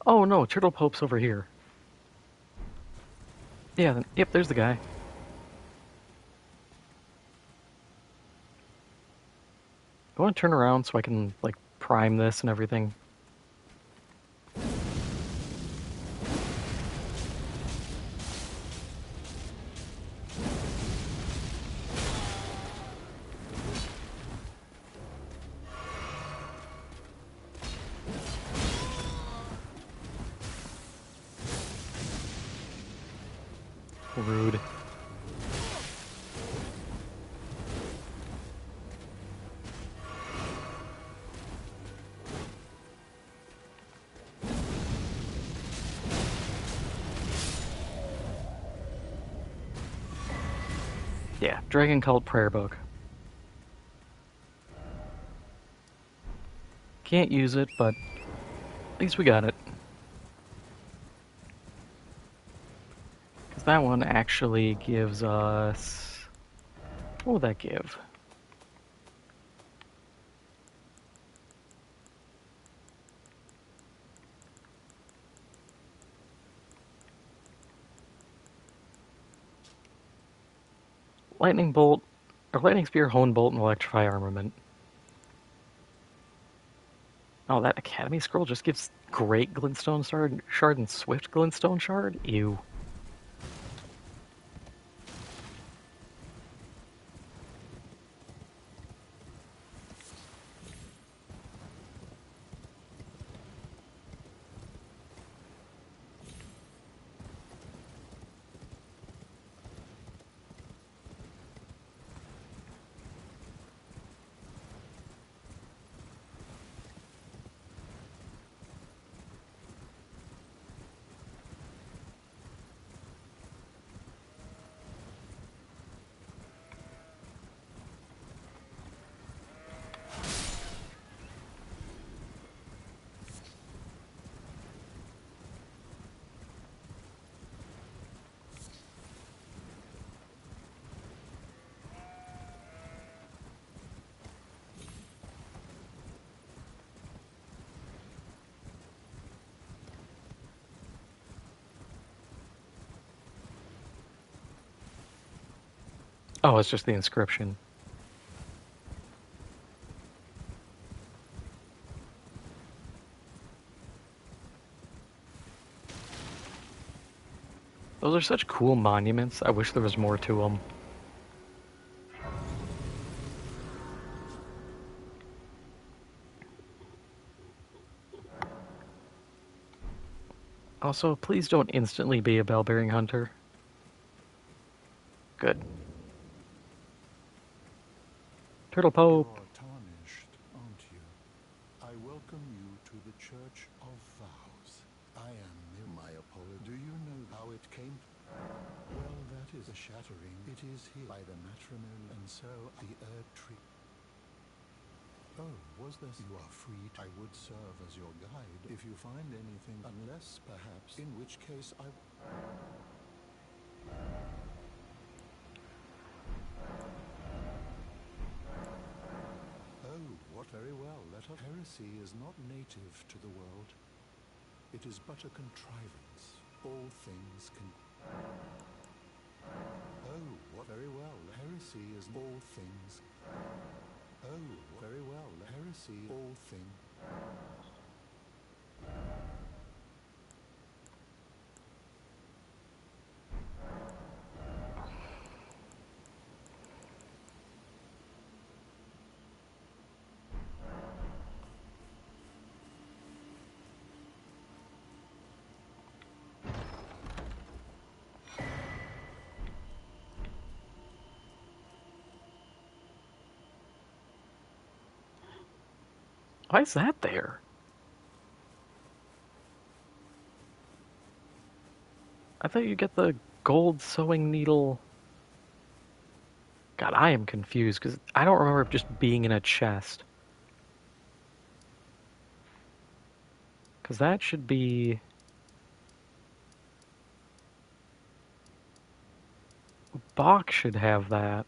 Oh no, Turtle Pope's over here. Yeah, yep, there's the guy. I want to turn around so I can, like, prime this and everything. Rude. Yeah, Dragon Cult Prayer Book. Can't use it, but at least we got it. Because that one actually gives us... What will that give? Lightning Bolt, or Lightning Spear, Hone Bolt, and Electrify Armament. Oh, that Academy Scroll just gives Great Glintstone Shard and Swift Glintstone Shard? Ew. Oh, it's just the inscription. Those are such cool monuments. I wish there was more to them. Also, please don't instantly be a bell-bearing hunter. Good. Turtle Pope. You're tarnished, aren't you? I welcome you to the Church of Vows. I am my apology. Do you know how it came? Well, that is a shattering. It is here by the matrimony, and so the herb tree. Oh, was this? You are free. I would serve as your guide if you find anything, unless perhaps, in which case I. Oh, what very well. Let us. Heresy is not native to the world. It is but a contrivance. All things can. Oh, what very well. Heresy is all things. Oh, very well. Heresy, all things. Why is that there? I thought you get the gold sewing needle. God, I am confused because I don't remember it just being in a chest. Because that should be. Bach should have that.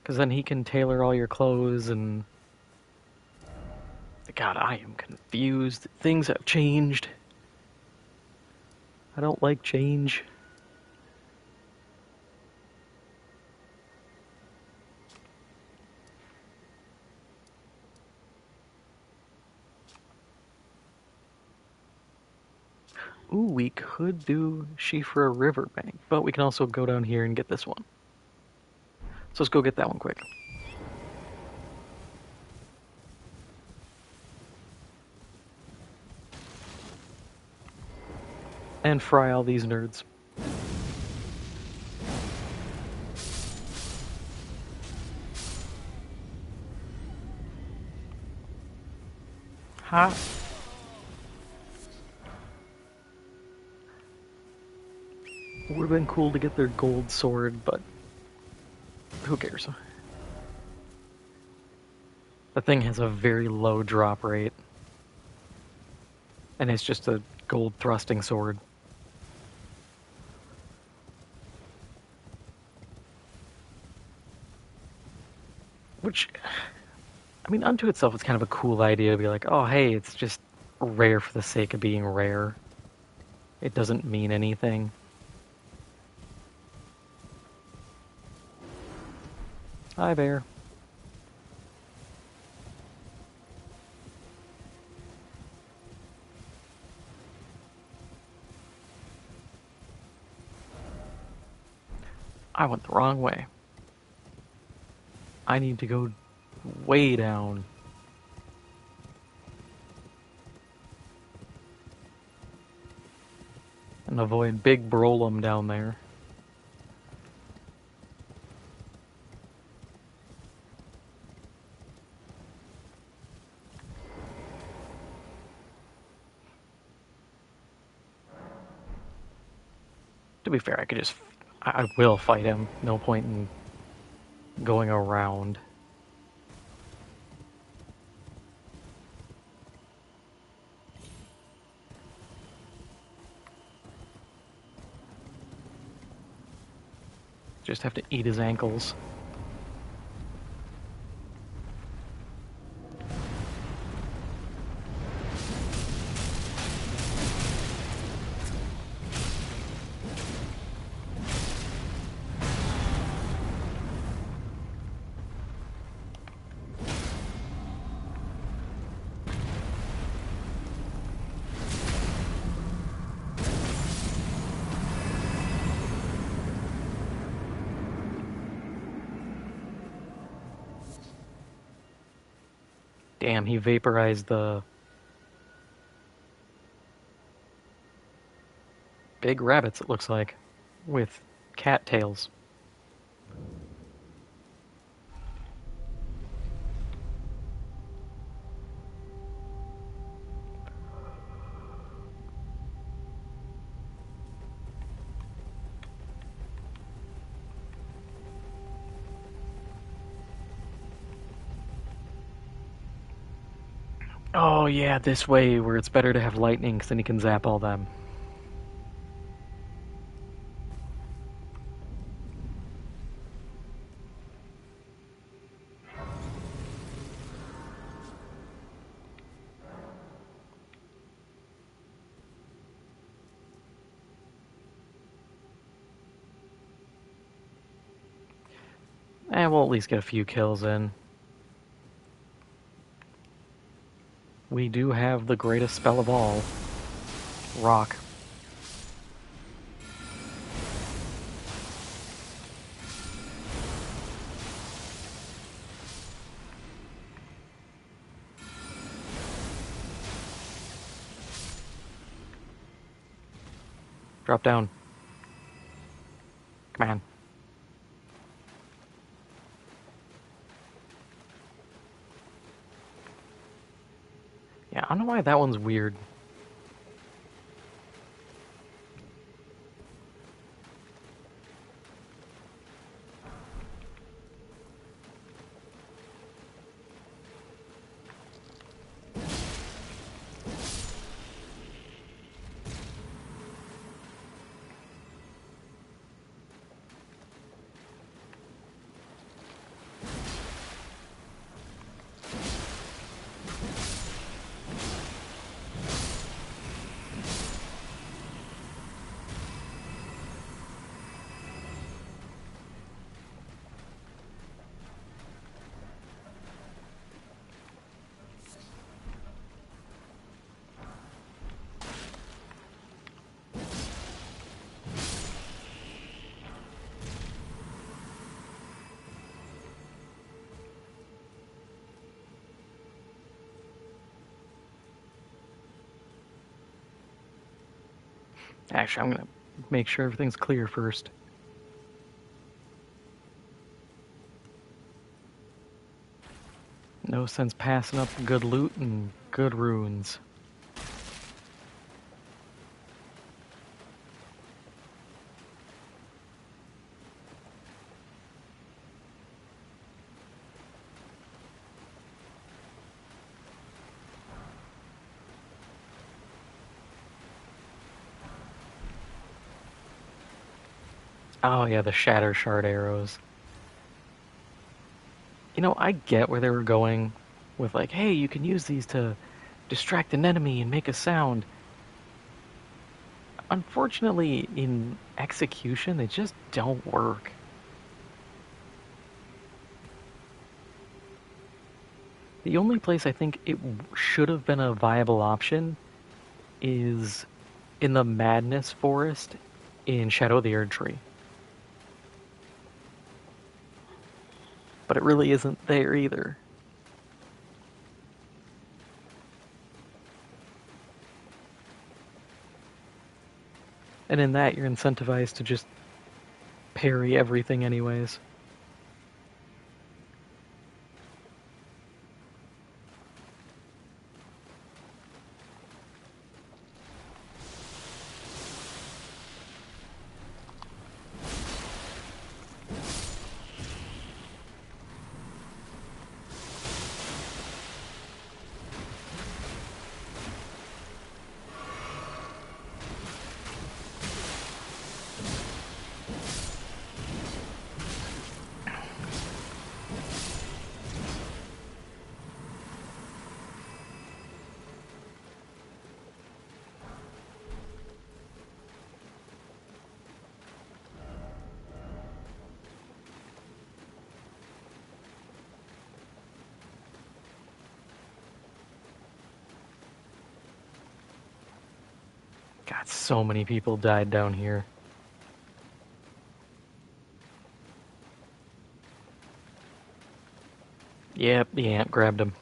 Because then he can tailor all your clothes and. God, I am confused. Things have changed. I don't like change. Ooh, we could do Shifra Riverbank, but we can also go down here and get this one. So let's go get that one quick. And fry all these nerds. Ha! Would have been cool to get their gold sword, but who cares? The thing has a very low drop rate. And it's just a gold thrusting sword. Which, I mean, unto itself, it's kind of a cool idea to be like, oh, hey, it's just rare for the sake of being rare. It doesn't mean anything. Hi, bear. I went the wrong way. I need to go way down. And avoid Big Brolum down there. To be fair, I could just... I will fight him. No point in going around. Just have to eat his ankles. Damn, he vaporized the big rabbits, it looks like, with cat tails. Oh yeah, this way where it's better to have lightning because then he can zap all them. And we'll at least get a few kills in. We do have the greatest spell of all. Rock. Drop down. Come on. Yeah, I don't know why that one's weird. Actually, I'm gonna make sure everything's clear first. No sense passing up good loot and good runes. Oh yeah, the shatter shard arrows. You know, I get where they were going with like, hey, you can use these to distract an enemy and make a sound. Unfortunately, in execution, they just don't work. The only place I think it should have been a viable option is in the Madness Forest in Shadow of the Erdtree. But it really isn't there either. And in that, you're incentivized to just parry everything anyways. God, so many people died down here. Yep, the ant grabbed him.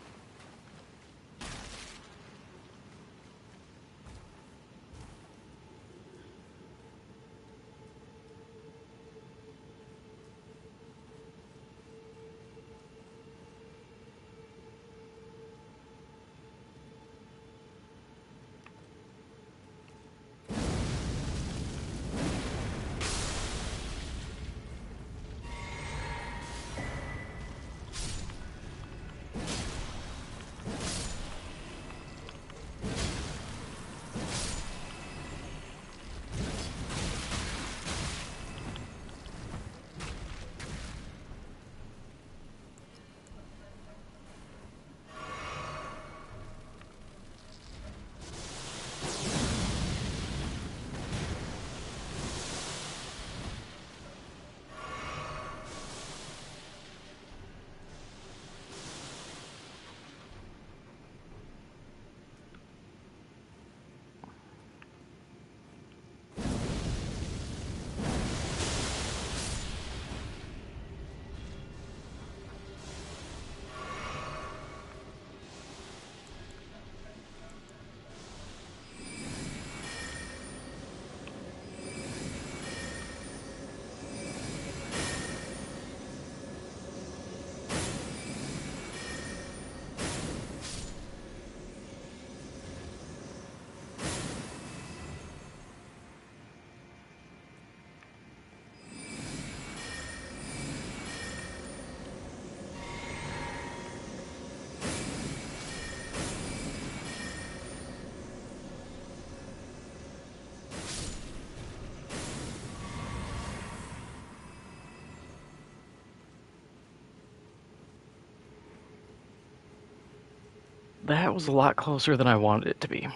That was a lot closer than I wanted it to be.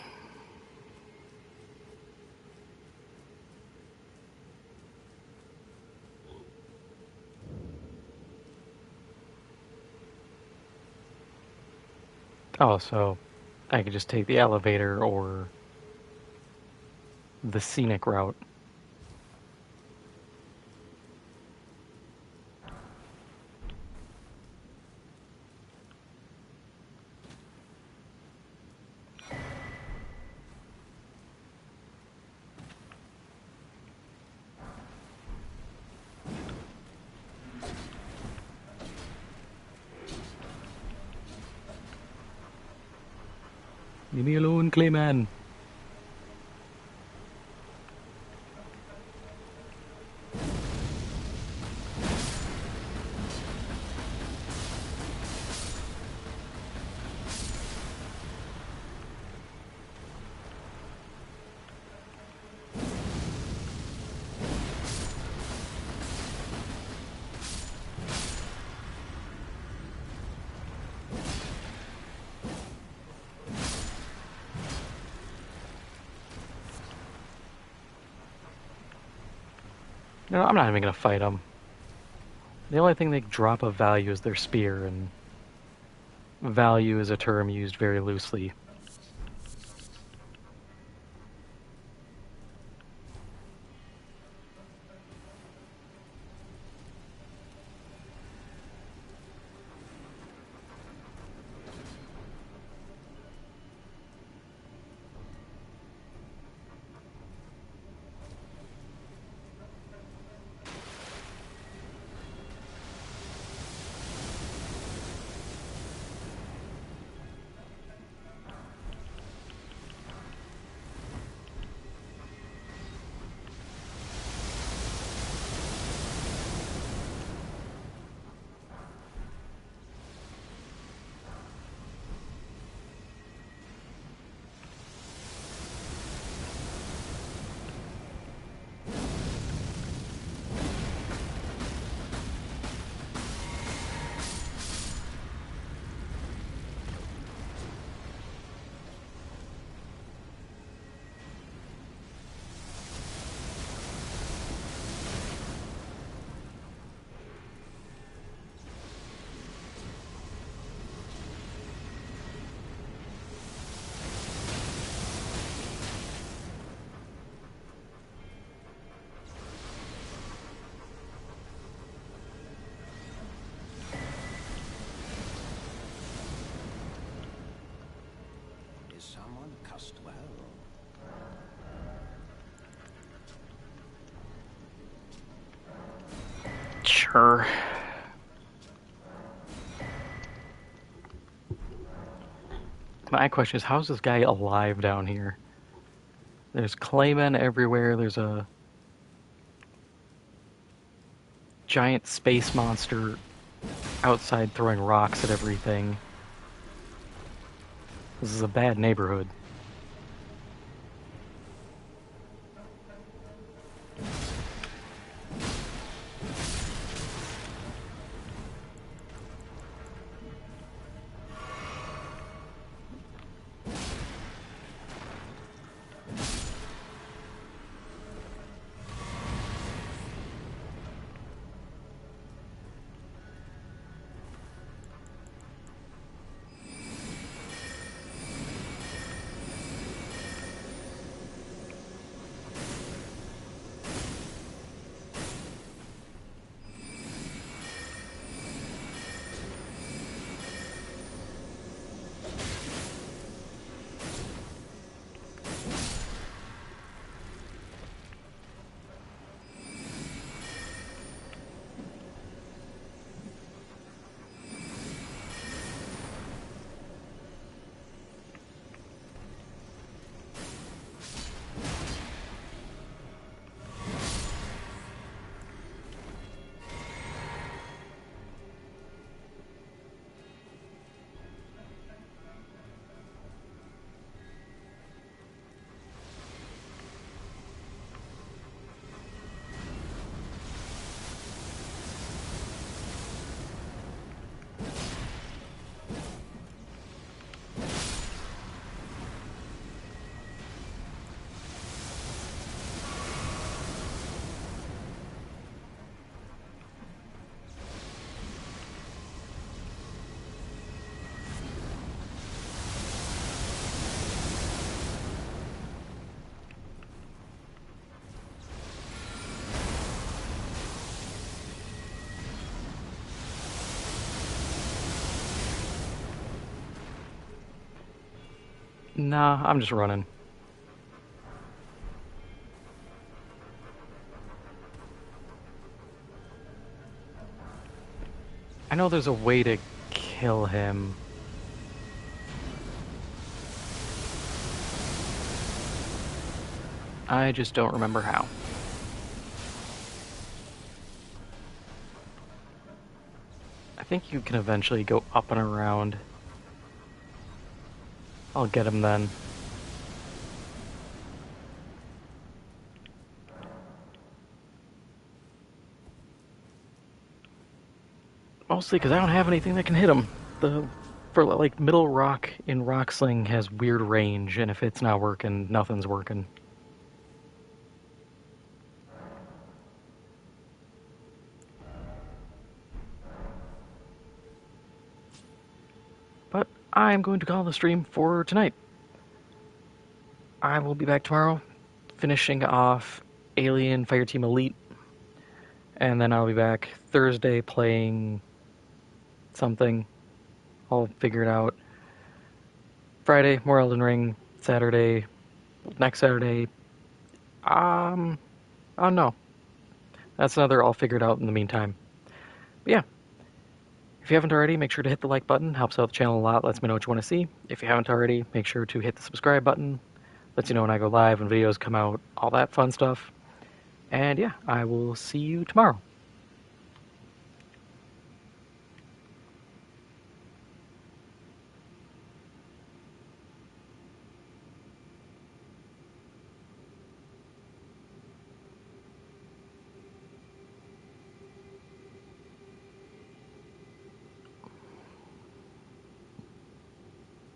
Oh, so I could just take the elevator or the scenic route. Leave me alone, Clayman. No, I'm not even gonna fight them. The only thing they drop of value is their spear, and value is a term used very loosely. Is someone cussed well? Sure. My question is, how's this guy alive down here? There's claymen everywhere. There's a giant space monster outside throwing rocks at everything. This is a bad neighborhood. Nah, I'm just running. I know there's a way to kill him. I just don't remember how. I think you can eventually go up and around. I'll get him then. Mostly because I don't have anything that can hit him. For like middle rock in Rock Sling has weird range, and if it's not working, nothing's working. But I'm going to call the stream for tonight. I will be back tomorrow, finishing off Alien Fireteam Elite, and then I'll be back Thursday playing something. I'll figure it out. Friday, more Elden Ring. Saturday, next Saturday, oh no. That's another I'll figure it out in the meantime. But yeah, if you haven't already, make sure to hit the like button. Helps out the channel a lot, lets me know what you want to see. If you haven't already, make sure to hit the subscribe button. Lets you know when I go live, when videos come out, all that fun stuff. And yeah, I will see you tomorrow.